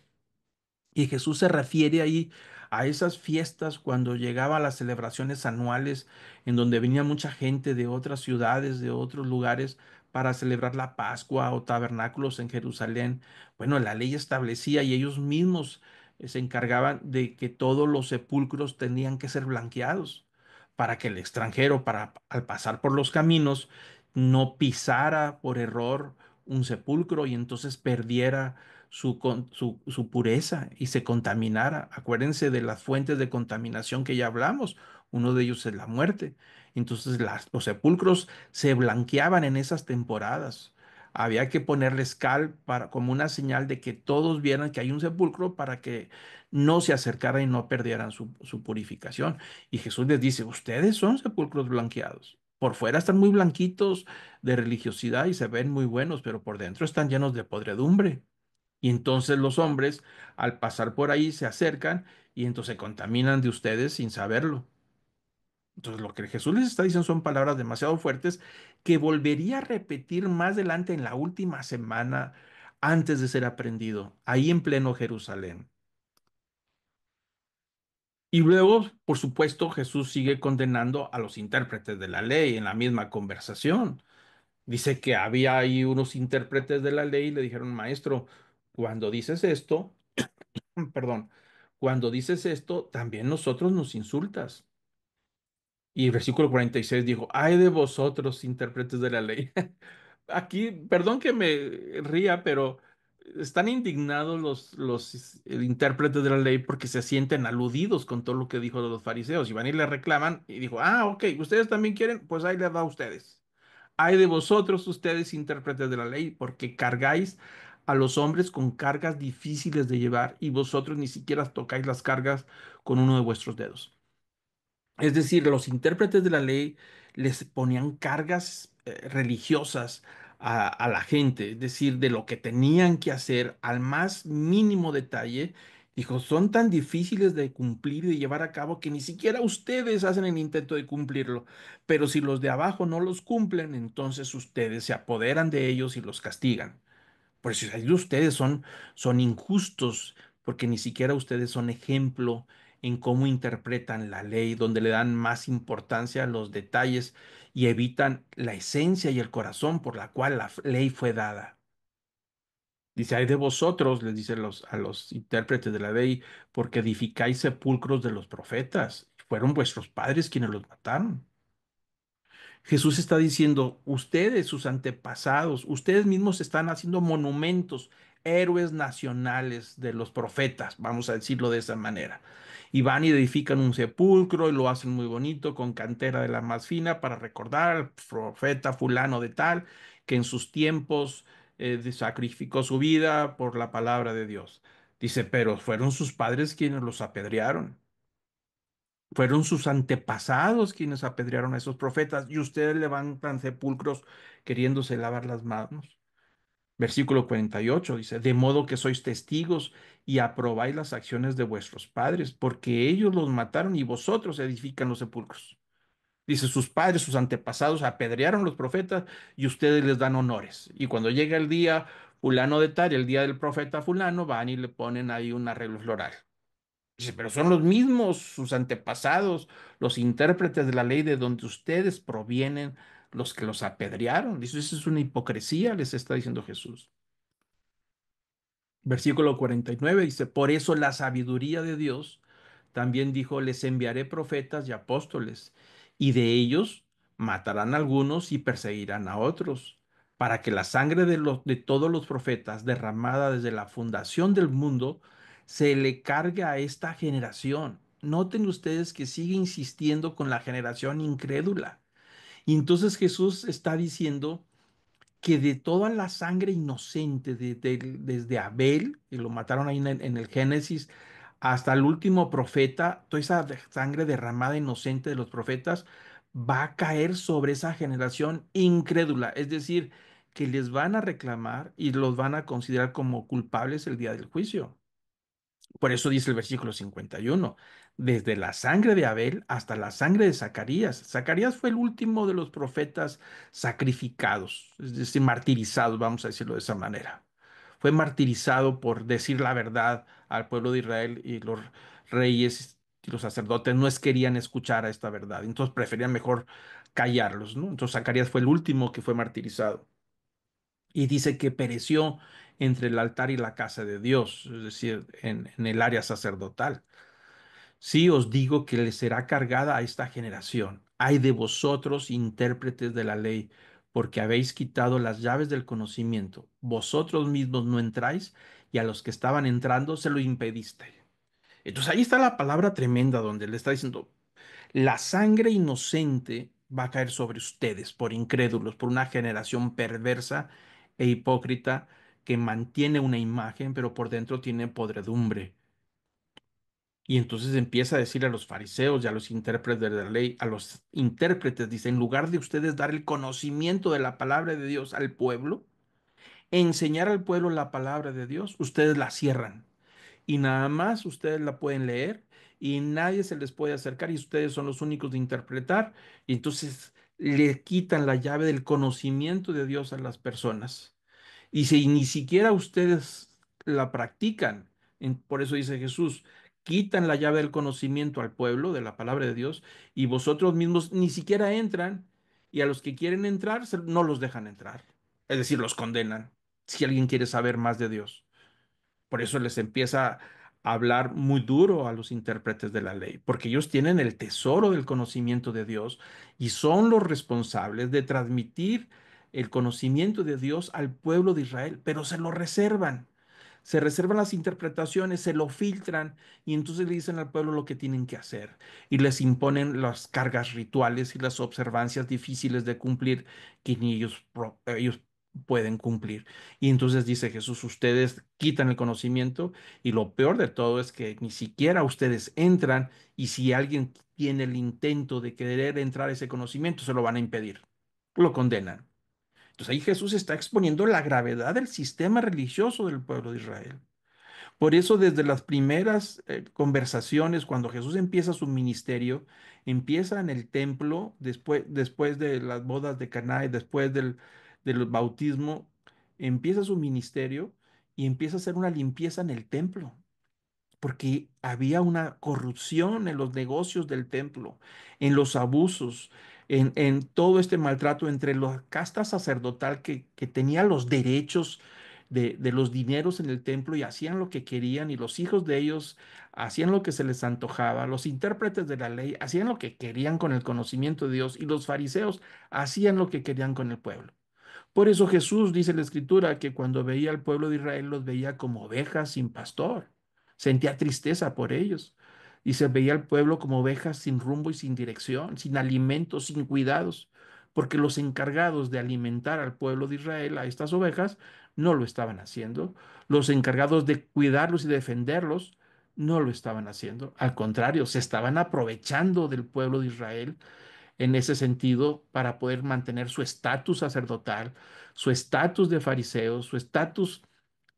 Y Jesús se refiere ahí a esas fiestas cuando llegaba a las celebraciones anuales en donde venía mucha gente de otras ciudades, de otros lugares para celebrar la Pascua o tabernáculos en Jerusalén. Bueno, la ley establecía y ellos mismos se encargaban de que todos los sepulcros tenían que ser blanqueados para que el extranjero, al pasar por los caminos, no pisara por error un sepulcro y entonces perdiera su pureza y se contaminara. Acuérdense de las fuentes de contaminación que ya hablamos. Uno de ellos es la muerte. Entonces los sepulcros se blanqueaban en esas temporadas. Había que ponerles cal como una señal de que todos vieran que hay un sepulcro para que no se acercaran y no perdieran su purificación. Y Jesús les dice, ustedes son sepulcros blanqueados. Por fuera están muy blanquitos de religiosidad y se ven muy buenos, pero por dentro están llenos de podredumbre. Y entonces los hombres, al pasar por ahí, se acercan y entonces se contaminan de ustedes sin saberlo. Entonces lo que Jesús les está diciendo son palabras demasiado fuertes que volvería a repetir más adelante en la última semana antes de ser aprendido, ahí en pleno Jerusalén. Y luego, por supuesto, Jesús sigue condenando a los intérpretes de la ley en la misma conversación. Dice que había ahí unos intérpretes de la ley y le dijeron, maestro, cuando dices esto, perdón, cuando dices esto, también nosotros nos insultas. Y el versículo 46 dijo, ay de vosotros, intérpretes de la ley. Aquí, perdón que me ría, pero están indignados los intérpretes de la ley porque se sienten aludidos con todo lo que dijo de los fariseos y van y le reclaman y dijo, ah, ok, ustedes también quieren, pues ahí les va a ustedes. Ay de vosotros, ustedes intérpretes de la ley, porque cargáis a los hombres con cargas difíciles de llevar y vosotros ni siquiera tocáis las cargas con uno de vuestros dedos. Es decir, los intérpretes de la ley les ponían cargas religiosas a la gente, es decir, de lo que tenían que hacer al más mínimo detalle. Dijo, son tan difíciles de cumplir y de llevar a cabo que ni siquiera ustedes hacen el intento de cumplirlo. Pero si los de abajo no los cumplen, entonces ustedes se apoderan de ellos y los castigan. Por eso ahí ustedes son injustos, porque ni siquiera ustedes son ejemplo en cómo interpretan la ley, donde le dan más importancia a los detalles y evitan la esencia y el corazón por la cual la ley fue dada. Dice, hay de vosotros, les dice a los intérpretes de la ley, porque edificáis sepulcros de los profetas. Fueron vuestros padres quienes los mataron. Jesús está diciendo, ustedes, sus antepasados, ustedes mismos están haciendo monumentos, héroes nacionales de los profetas, vamos a decirlo de esa manera. Y van y edifican un sepulcro y lo hacen muy bonito con cantera de la más fina para recordar al profeta fulano de tal, que en sus tiempos sacrificó su vida por la palabra de Dios. Dice, pero fueron sus padres quienes los apedrearon. Fueron sus antepasados quienes apedrearon a esos profetas y ustedes levantan sepulcros queriéndose lavar las manos. Versículo 48 dice, de modo que sois testigos y aprobáis las acciones de vuestros padres, porque ellos los mataron y vosotros edifican los sepulcros. Dice, sus padres, sus antepasados apedrearon los profetas y ustedes les dan honores. Y cuando llega el día fulano de tal, el día del profeta fulano, van y le ponen ahí un arreglo floral. Dice, pero son los mismos, sus antepasados, los intérpretes de la ley de donde ustedes provienen, los que los apedrearon. Dice, eso es una hipocresía, les está diciendo Jesús. Versículo 49 dice, por eso la sabiduría de Dios también dijo, les enviaré profetas y apóstoles, y de ellos matarán a algunos y perseguirán a otros, para que la sangre de todos los profetas derramada desde la fundación del mundo se le cargue a esta generación. Noten ustedes que sigue insistiendo con la generación incrédula. Y entonces Jesús está diciendo que de toda la sangre inocente, desde Abel, que lo mataron ahí en el Génesis, hasta el último profeta, toda esa sangre derramada inocente de los profetas va a caer sobre esa generación incrédula, es decir, que les van a reclamar y los van a considerar como culpables el día del juicio. Por eso dice el versículo 51, desde la sangre de Abel hasta la sangre de Zacarías. Zacarías fue el último de los profetas sacrificados, es decir, martirizados, vamos a decirlo de esa manera. Fue martirizado por decir la verdad al pueblo de Israel y los reyes y los sacerdotes no querían escuchar a esta verdad, entonces preferían mejor callarlos, ¿no? Entonces Zacarías fue el último que fue martirizado y dice que pereció entre el altar y la casa de Dios, es decir, en el área sacerdotal. Sí os digo que le será cargada a esta generación. Ay de vosotros, intérpretes de la ley, porque habéis quitado las llaves del conocimiento. Vosotros mismos no entráis y a los que estaban entrando se lo impediste. Entonces ahí está la palabra tremenda donde le está diciendo, la sangre inocente va a caer sobre ustedes por incrédulos, por una generación perversa e hipócrita que mantiene una imagen, pero por dentro tiene podredumbre. Y entonces empieza a decir a los fariseos y a los intérpretes de la ley, a los intérpretes, dice, en lugar de ustedes dar el conocimiento de la palabra de Dios al pueblo, enseñar al pueblo la palabra de Dios, ustedes la cierran y nada más ustedes la pueden leer y nadie se les puede acercar y ustedes son los únicos de interpretar y entonces le quitan la llave del conocimiento de Dios a las personas. Y si ni siquiera ustedes la practican, por eso dice Jesús, quitan la llave del conocimiento al pueblo de la palabra de Dios y vosotros mismos ni siquiera entran y a los que quieren entrar no los dejan entrar. Es decir, los condenan si alguien quiere saber más de Dios. Por eso les empieza a hablar muy duro a los intérpretes de la ley, porque ellos tienen el tesoro del conocimiento de Dios y son los responsables de transmitir el conocimiento de Dios al pueblo de Israel, pero se lo reservan. Se reservan las interpretaciones, se lo filtran y entonces le dicen al pueblo lo que tienen que hacer y les imponen las cargas rituales y las observancias difíciles de cumplir que ni ellos pueden cumplir. Y entonces dice Jesús, ustedes quitan el conocimiento y lo peor de todo es que ni siquiera ustedes entran y si alguien tiene el intento de querer entrar a ese conocimiento, se lo van a impedir, lo condenan. Entonces ahí Jesús está exponiendo la gravedad del sistema religioso del pueblo de Israel. Por eso desde las primeras conversaciones, cuando Jesús empieza su ministerio, empieza en el templo, después de las bodas de Caná y después del bautismo, empieza su ministerio y empieza a hacer una limpieza en el templo porque había una corrupción en los negocios del templo, en los abusos, en todo este maltrato entre la casta sacerdotal que tenía los derechos de los dineros en el templo y hacían lo que querían y los hijos de ellos hacían lo que se les antojaba, los intérpretes de la ley hacían lo que querían con el conocimiento de Dios y los fariseos hacían lo que querían con el pueblo. Por eso Jesús dice en la Escritura que cuando veía al pueblo de Israel los veía como ovejas sin pastor. Sentía tristeza por ellos. Y se veía al pueblo como ovejas sin rumbo y sin dirección, sin alimentos, sin cuidados, porque los encargados de alimentar al pueblo de Israel, a estas ovejas, no lo estaban haciendo. Los encargados de cuidarlos y defenderlos, no lo estaban haciendo. Al contrario, se estaban aprovechando del pueblo de Israel en ese sentido para poder mantener su estatus sacerdotal, su estatus de fariseos, su estatus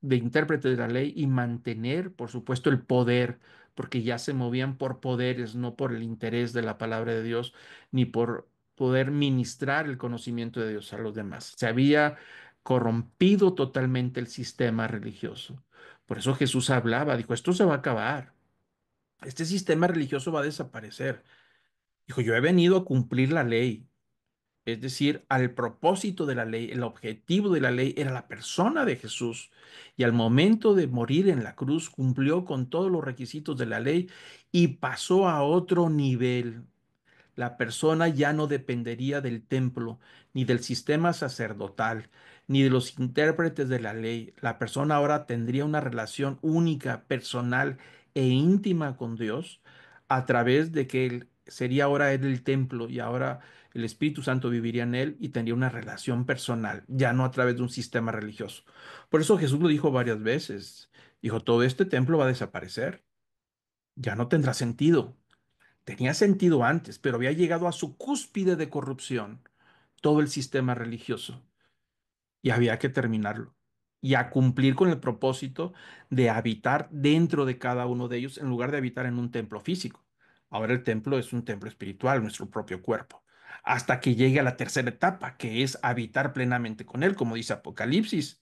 de intérprete de la ley y mantener, por supuesto, el poder, porque ya se movían por poderes, no por el interés de la palabra de Dios, ni por poder ministrar el conocimiento de Dios a los demás. Se había corrompido totalmente el sistema religioso. Por eso Jesús hablaba, dijo, esto se va a acabar, este sistema religioso va a desaparecer. Dijo, yo he venido a cumplir la ley, es decir, al propósito de la ley, el objetivo de la ley era la persona de Jesús. Y al momento de morir en la cruz cumplió con todos los requisitos de la ley y pasó a otro nivel. La persona ya no dependería del templo, ni del sistema sacerdotal, ni de los intérpretes de la ley. La persona ahora tendría una relación única, personal e íntima con Dios a través de que él sería ahora él el templo y ahora el Espíritu Santo viviría en él y tendría una relación personal, ya no a través de un sistema religioso. Por eso Jesús lo dijo varias veces. Dijo, todo este templo va a desaparecer, ya no tendrá sentido. Tenía sentido antes, pero había llegado a su cúspide de corrupción todo el sistema religioso y había que terminarlo y a cumplir con el propósito de habitar dentro de cada uno de ellos en lugar de habitar en un templo físico. Ahora el templo es un templo espiritual, nuestro propio cuerpo, hasta que llegue a la tercera etapa, que es habitar plenamente con Él, como dice Apocalipsis.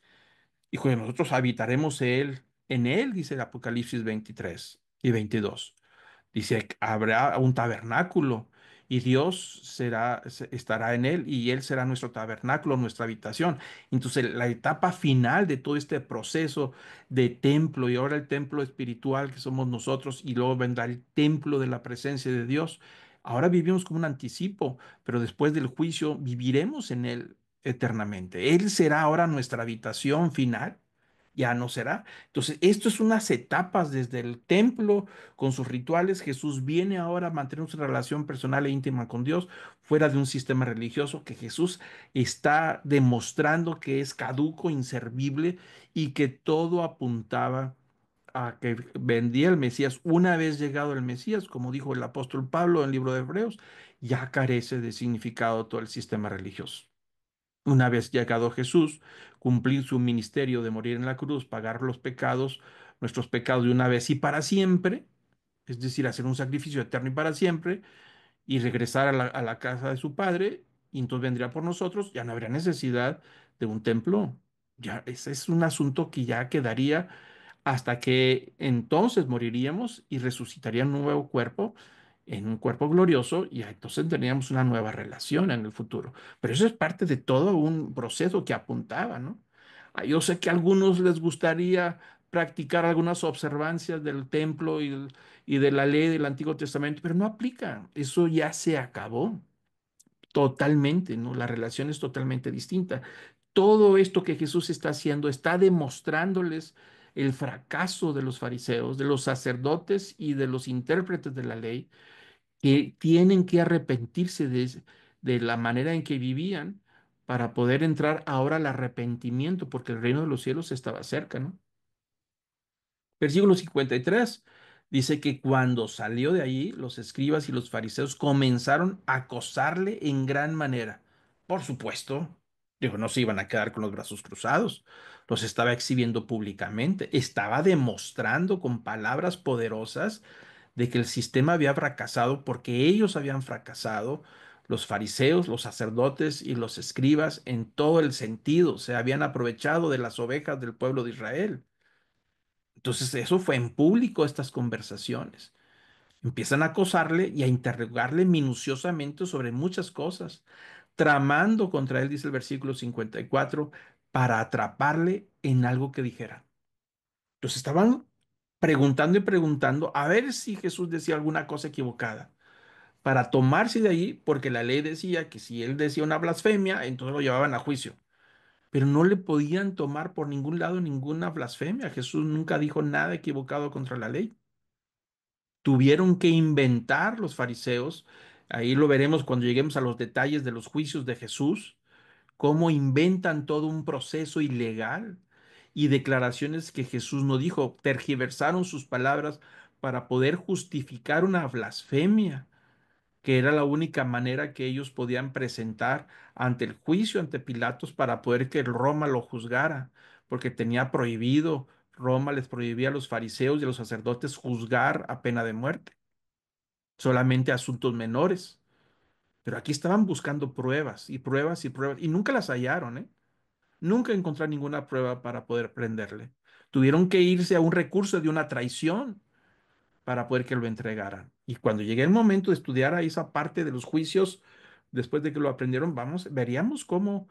Hijo de nosotros habitaremos en Él, dice el Apocalipsis 23 y 22. Dice, habrá un tabernáculo y Dios estará en él y él será nuestro tabernáculo, nuestra habitación. Entonces, la etapa final de todo este proceso de templo y ahora el templo espiritual que somos nosotros y luego vendrá el templo de la presencia de Dios. Ahora vivimos como un anticipo, pero después del juicio viviremos en él eternamente. Él será ahora nuestra habitación final. Ya no será. Entonces, esto es unas etapas desde el templo con sus rituales. Jesús viene ahora a mantener su relación personal e íntima con Dios fuera de un sistema religioso que Jesús está demostrando que es caduco, inservible y que todo apuntaba a que vendría el Mesías. Una vez llegado el Mesías, como dijo el apóstol Pablo en el libro de Hebreos, ya carece de significado todo el sistema religioso. Una vez llegado Jesús, cumplir su ministerio de morir en la cruz, pagar los pecados, nuestros pecados de una vez y para siempre, es decir, hacer un sacrificio eterno y para siempre, y regresar a la casa de su padre, y entonces vendría por nosotros, ya no habría necesidad de un templo. Ya, ese es un asunto que ya quedaría hasta que entonces moriríamos y resucitaría un nuevo cuerpo, en un cuerpo glorioso, y entonces tendríamos una nueva relación en el futuro. Pero eso es parte de todo un proceso que apuntaba, ¿no? Yo sé que a algunos les gustaría practicar algunas observancias del templo y de la ley del Antiguo Testamento, pero no aplica. Eso ya se acabó totalmente, ¿no? La relación es totalmente distinta. Todo esto que Jesús está haciendo está demostrándoles el fracaso de los fariseos, de los sacerdotes y de los intérpretes de la ley, que tienen que arrepentirse de la manera en que vivían para poder entrar ahora al arrepentimiento, porque el reino de los cielos estaba cerca, ¿no? Versículo 53 dice que cuando salió de allí, los escribas y los fariseos comenzaron a acosarle en gran manera. Por supuesto. Digo, no se iban a quedar con los brazos cruzados. Los estaba exhibiendo públicamente. Estaba demostrando con palabras poderosas de que el sistema había fracasado porque ellos habían fracasado, los fariseos, los sacerdotes y los escribas en todo el sentido. Se habían aprovechado de las ovejas del pueblo de Israel. Entonces, eso fue en público, estas conversaciones. Empiezan a acosarle y a interrogarle minuciosamente sobre muchas cosas, tramando contra él, dice el versículo 54, para atraparle en algo que dijera. Entonces estaban preguntando y preguntando a ver si Jesús decía alguna cosa equivocada, para tomarse de ahí, porque la ley decía que si él decía una blasfemia, entonces lo llevaban a juicio. Pero no le podían tomar por ningún lado ninguna blasfemia. Jesús nunca dijo nada equivocado contra la ley. Tuvieron que inventar los fariseos, ahí lo veremos cuando lleguemos a los detalles de los juicios de Jesús, cómo inventan todo un proceso ilegal y declaraciones que Jesús no dijo, tergiversaron sus palabras para poder justificar una blasfemia, que era la única manera que ellos podían presentar ante el juicio, ante Pilatos, para poder que Roma lo juzgara, porque tenía prohibido, Roma les prohibía a los fariseos y a los sacerdotes juzgar a pena de muerte, solamente asuntos menores. Pero aquí estaban buscando pruebas y pruebas y pruebas y nunca las hallaron, ¿eh? Nunca encontraron ninguna prueba para poder prenderle. Tuvieron que irse a un recurso de una traición para poder que lo entregaran. Y cuando llegue el momento de estudiar a esa parte de los juicios, después de que lo aprendieron, veríamos cómo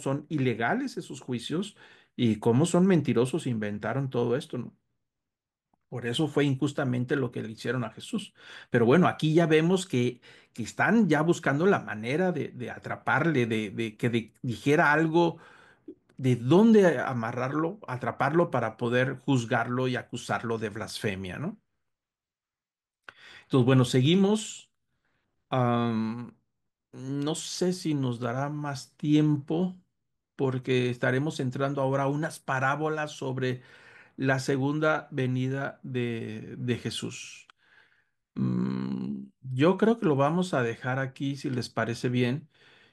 son ilegales esos juicios y cómo son mentirosos, inventaron todo esto, ¿no? Por eso fue injustamente lo que le hicieron a Jesús. Pero bueno, aquí ya vemos que están ya buscando la manera de atraparle, de que dijera algo, de dónde amarrarlo, atraparlo para poder juzgarlo y acusarlo de blasfemia, ¿no? Entonces, bueno, seguimos. Am, no sé si nos dará más tiempo porque estaremos entrando ahora a unas parábolas sobre la segunda venida de Jesús. Yo creo que lo vamos a dejar aquí si les parece bien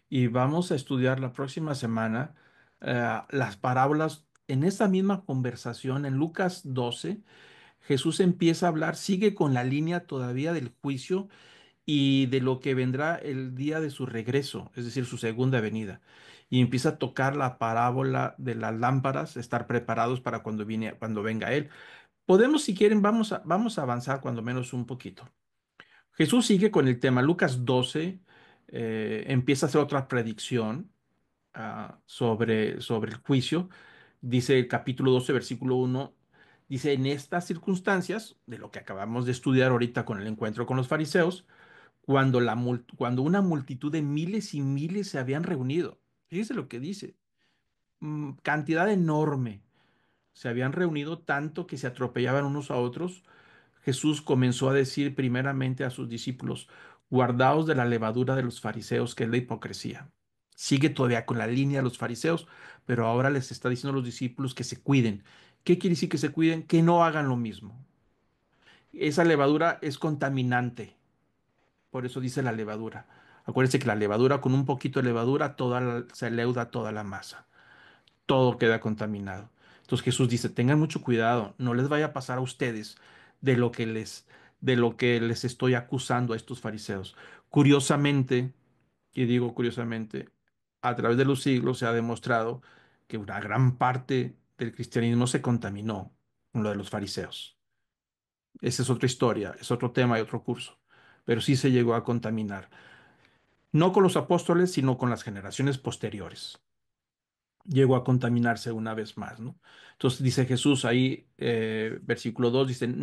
y vamos a estudiar la próxima semana las parábolas en esta misma conversación en Lucas 12. Jesús empieza a hablar, sigue con la línea todavía del juicio y de lo que vendrá el día de su regreso, es decir, su segunda venida. Y empieza a tocar la parábola de las lámparas, estar preparados para cuando venga Él. Podemos, si quieren, vamos a avanzar cuando menos un poquito. Jesús sigue con el tema. Lucas 12 empieza a hacer otra predicción sobre el juicio. Dice el capítulo 12 versículo 1, dice, en estas circunstancias, de lo que acabamos de estudiar ahorita con el encuentro con los fariseos, cuando una multitud de miles y miles se habían reunido. Fíjese lo que dice, cantidad enorme. Se habían reunido tanto que se atropellaban unos a otros. Jesús comenzó a decir primeramente a sus discípulos, guardaos de la levadura de los fariseos, que es la hipocresía. Sigue todavía con la línea de los fariseos, pero ahora les está diciendo a los discípulos que se cuiden. ¿Qué quiere decir que se cuiden? Que no hagan lo mismo. Esa levadura es contaminante. Por eso dice la levadura. Acuérdense que la levadura, con un poquito de levadura, se leuda toda la masa. Todo queda contaminado. Entonces Jesús dice, tengan mucho cuidado, no les vaya a pasar a ustedes de lo que de lo que les estoy acusando a estos fariseos. Curiosamente, y digo curiosamente, a través de los siglos se ha demostrado que una gran parte del cristianismo se contaminó con lo de los fariseos. Esa es otra historia, es otro tema y otro curso, pero sí se llegó a contaminar, no con los apóstoles, sino con las generaciones posteriores. Llegó a contaminarse una vez más, ¿no? Entonces dice Jesús ahí, versículo 2 dice,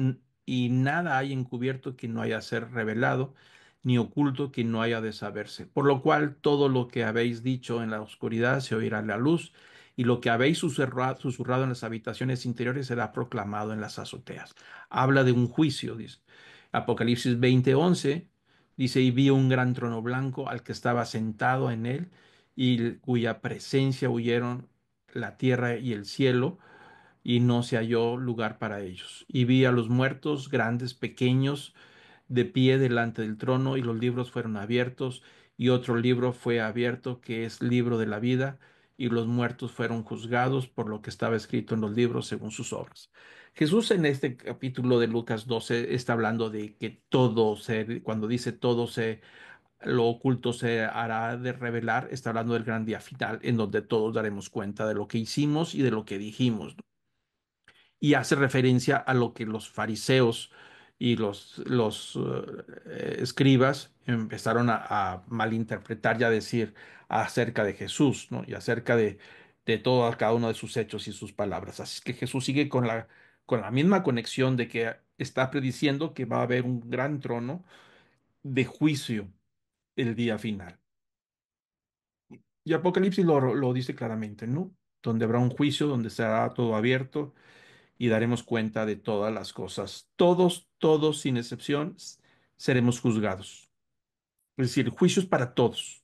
y nada hay encubierto que no haya de ser revelado, ni oculto que no haya de saberse. Por lo cual todo lo que habéis dicho en la oscuridad se oirá a la luz, y lo que habéis susurrado en las habitaciones interiores será proclamado en las azoteas. Habla de un juicio, dice. Apocalipsis 20:11 dice, y vi un gran trono blanco al que estaba sentado en él y cuya presencia huyeron la tierra y el cielo, y no se halló lugar para ellos. Y vi a los muertos, grandes, pequeños, de pie delante del trono, y los libros fueron abiertos, y otro libro fue abierto, que es libro de la vida, y los muertos fueron juzgados por lo que estaba escrito en los libros según sus obras. Jesús en este capítulo de Lucas 12 está hablando de que cuando dice todo se, lo oculto se hará de revelar, está hablando del gran día final, en donde todos daremos cuenta de lo que hicimos y de lo que dijimos, y hace referencia a lo que los fariseos y los escribas empezaron a malinterpretar y a decir acerca de Jesús, ¿no? Y acerca de todo, cada uno de sus hechos y sus palabras. Así que Jesús sigue con la misma conexión de que está prediciendo que va a haber un gran trono de juicio el día final. Y Apocalipsis lo dice claramente, ¿no? Donde habrá un juicio, donde será todo abierto y daremos cuenta de todas las cosas. Todos, sin excepción, seremos juzgados. Es decir, el juicio es para todos.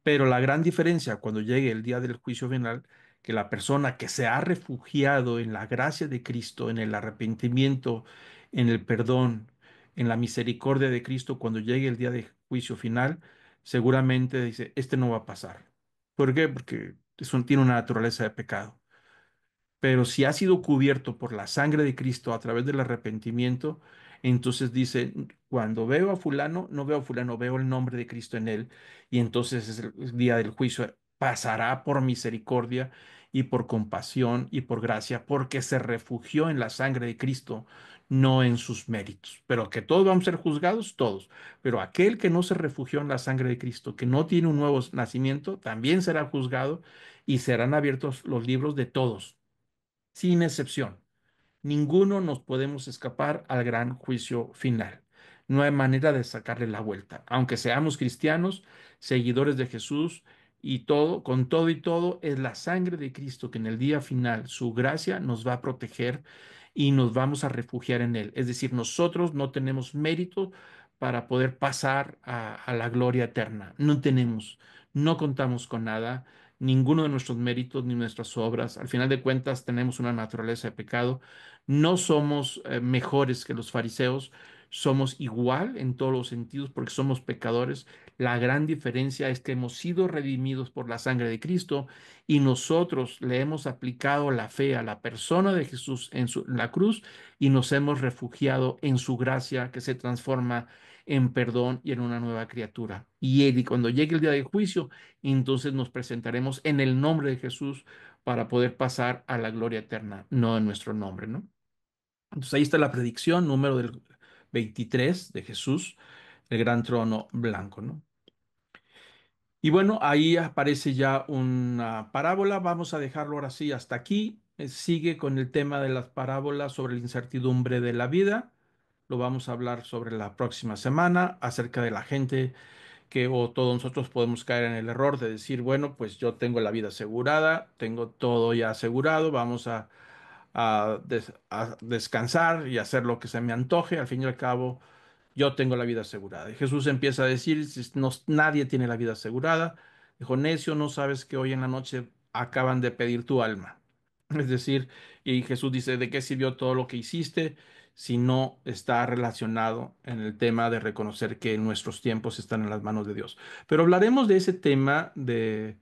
Pero la gran diferencia cuando llegue el día del juicio final, que la persona que se ha refugiado en la gracia de Cristo, en el arrepentimiento, en el perdón, en la misericordia de Cristo, cuando llegue el día de juicio final, seguramente dice, este no va a pasar. ¿Por qué? Porque tiene una naturaleza de pecado. Pero si ha sido cubierto por la sangre de Cristo a través del arrepentimiento, entonces dice, cuando veo a fulano, no veo a fulano, veo el nombre de Cristo en él. Y entonces es el día del juicio, pasará por misericordia y por compasión y por gracia, porque se refugió en la sangre de Cristo, no en sus méritos. Pero que todos vamos a ser juzgados, todos. Pero aquel que no se refugió en la sangre de Cristo, que no tiene un nuevo nacimiento, también será juzgado y serán abiertos los libros de todos sin excepción. Ninguno nos podemos escapar al gran juicio final. No hay manera de sacarle la vuelta. Aunque seamos cristianos, seguidores de Jesús y todo, con todo y todo, es la sangre de Cristo que en el día final, su gracia nos va a proteger y nos vamos a refugiar en Él. Es decir, nosotros no tenemos mérito para poder pasar a la gloria eterna. No tenemos, no contamos con nada, ninguno de nuestros méritos ni nuestras obras. Al final de cuentas, tenemos una naturaleza de pecado. No somos mejores que los fariseos, somos igual en todos los sentidos porque somos pecadores. La gran diferencia es que hemos sido redimidos por la sangre de Cristo y nosotros le hemos aplicado la fe a la persona de Jesús en la cruz y nos hemos refugiado en su gracia que se transforma en perdón y en una nueva criatura. Y cuando llegue el día del juicio, entonces nos presentaremos en el nombre de Jesús para poder pasar a la gloria eterna, no en nuestro nombre, ¿no? Entonces ahí está la predicción número del 23 de Jesús, el gran trono blanco, ¿no? Y bueno, ahí aparece ya una parábola. Vamos a dejarlo ahora sí hasta aquí. Sigue con el tema de las parábolas sobre la incertidumbre de la vida. Lo vamos a hablar sobre la próxima semana acerca de la gente que o todos nosotros podemos caer en el error de decir, bueno, pues yo tengo la vida asegurada, tengo todo ya asegurado, vamos a descansar y hacer lo que se me antoje. Al fin y al cabo, yo tengo la vida asegurada. Y Jesús empieza a decir, nadie tiene la vida asegurada. Dijo, necio, no sabes que hoy en la noche acaban de pedir tu alma. Es decir, y Jesús dice, ¿de qué sirvió todo lo que hiciste si no está relacionado en el tema de reconocer que nuestros tiempos están en las manos de Dios? Pero hablaremos de ese tema de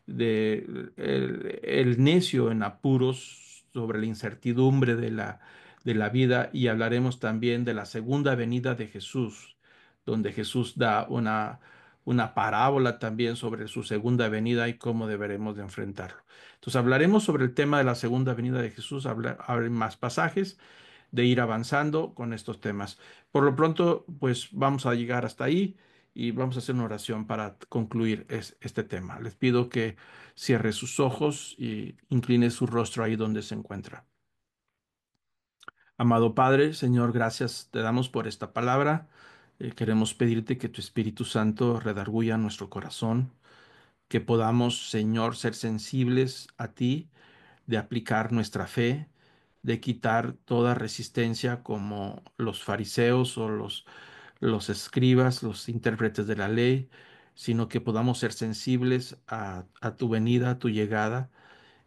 el necio en apuros sobre la incertidumbre de la vida y hablaremos también de la segunda venida de Jesús, donde Jesús da una parábola también sobre su segunda venida y cómo deberemos de enfrentarlo. Entonces hablaremos sobre el tema de la segunda venida de Jesús, habrá más pasajes de ir avanzando con estos temas. Por lo pronto, pues vamos a llegar hasta ahí y vamos a hacer una oración para concluir este tema. Les pido que cierre sus ojos y incline su rostro ahí donde se encuentra. Amado Padre, Señor, gracias te damos por esta palabra. Queremos pedirte que tu Espíritu Santo redarguya nuestro corazón, que podamos, Señor, ser sensibles a ti, de aplicar nuestra fe, de quitar toda resistencia como los fariseos o los escribas, los intérpretes de la ley, sino que podamos ser sensibles a tu venida, a tu llegada,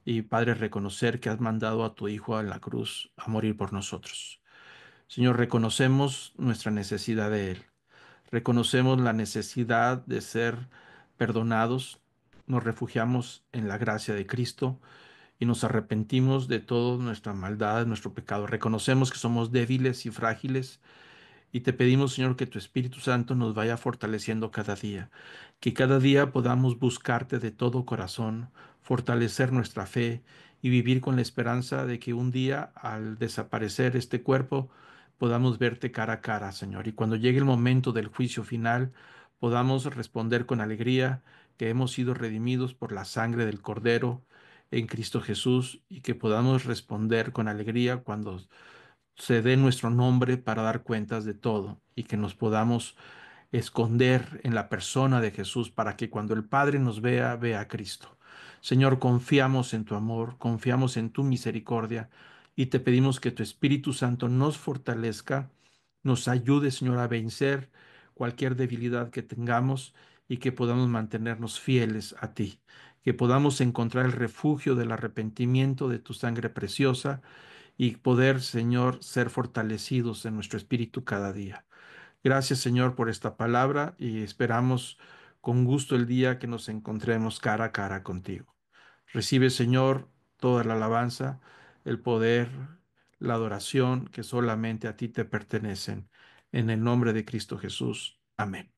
y Padre, reconocer que has mandado a tu Hijo a la cruz a morir por nosotros. Señor, reconocemos nuestra necesidad de Él. Reconocemos la necesidad de ser perdonados, nos refugiamos en la gracia de Cristo y nos arrepentimos de toda nuestra maldad, nuestro pecado. Reconocemos que somos débiles y frágiles y te pedimos, Señor, que tu Espíritu Santo nos vaya fortaleciendo cada día, que cada día podamos buscarte de todo corazón, fortalecer nuestra fe y vivir con la esperanza de que un día, al desaparecer este cuerpo, podamos verte cara a cara, Señor. Y cuando llegue el momento del juicio final, podamos responder con alegría que hemos sido redimidos por la sangre del Cordero en Cristo Jesús y que podamos responder con alegría cuando se dé nuestro nombre para dar cuentas de todo y que nos podamos esconder en la persona de Jesús para que cuando el Padre nos vea, vea a Cristo. Señor, confiamos en tu amor, confiamos en tu misericordia y te pedimos que tu Espíritu Santo nos fortalezca, nos ayude, Señor, a vencer cualquier debilidad que tengamos y que podamos mantenernos fieles a ti, que podamos encontrar el refugio del arrepentimiento de tu sangre preciosa y poder, Señor, ser fortalecidos en nuestro espíritu cada día. Gracias, Señor, por esta palabra y esperamos con gusto el día que nos encontremos cara a cara contigo. Recibe, Señor, toda la alabanza, el poder, la adoración que solamente a ti te pertenecen. En el nombre de Cristo Jesús. Amén.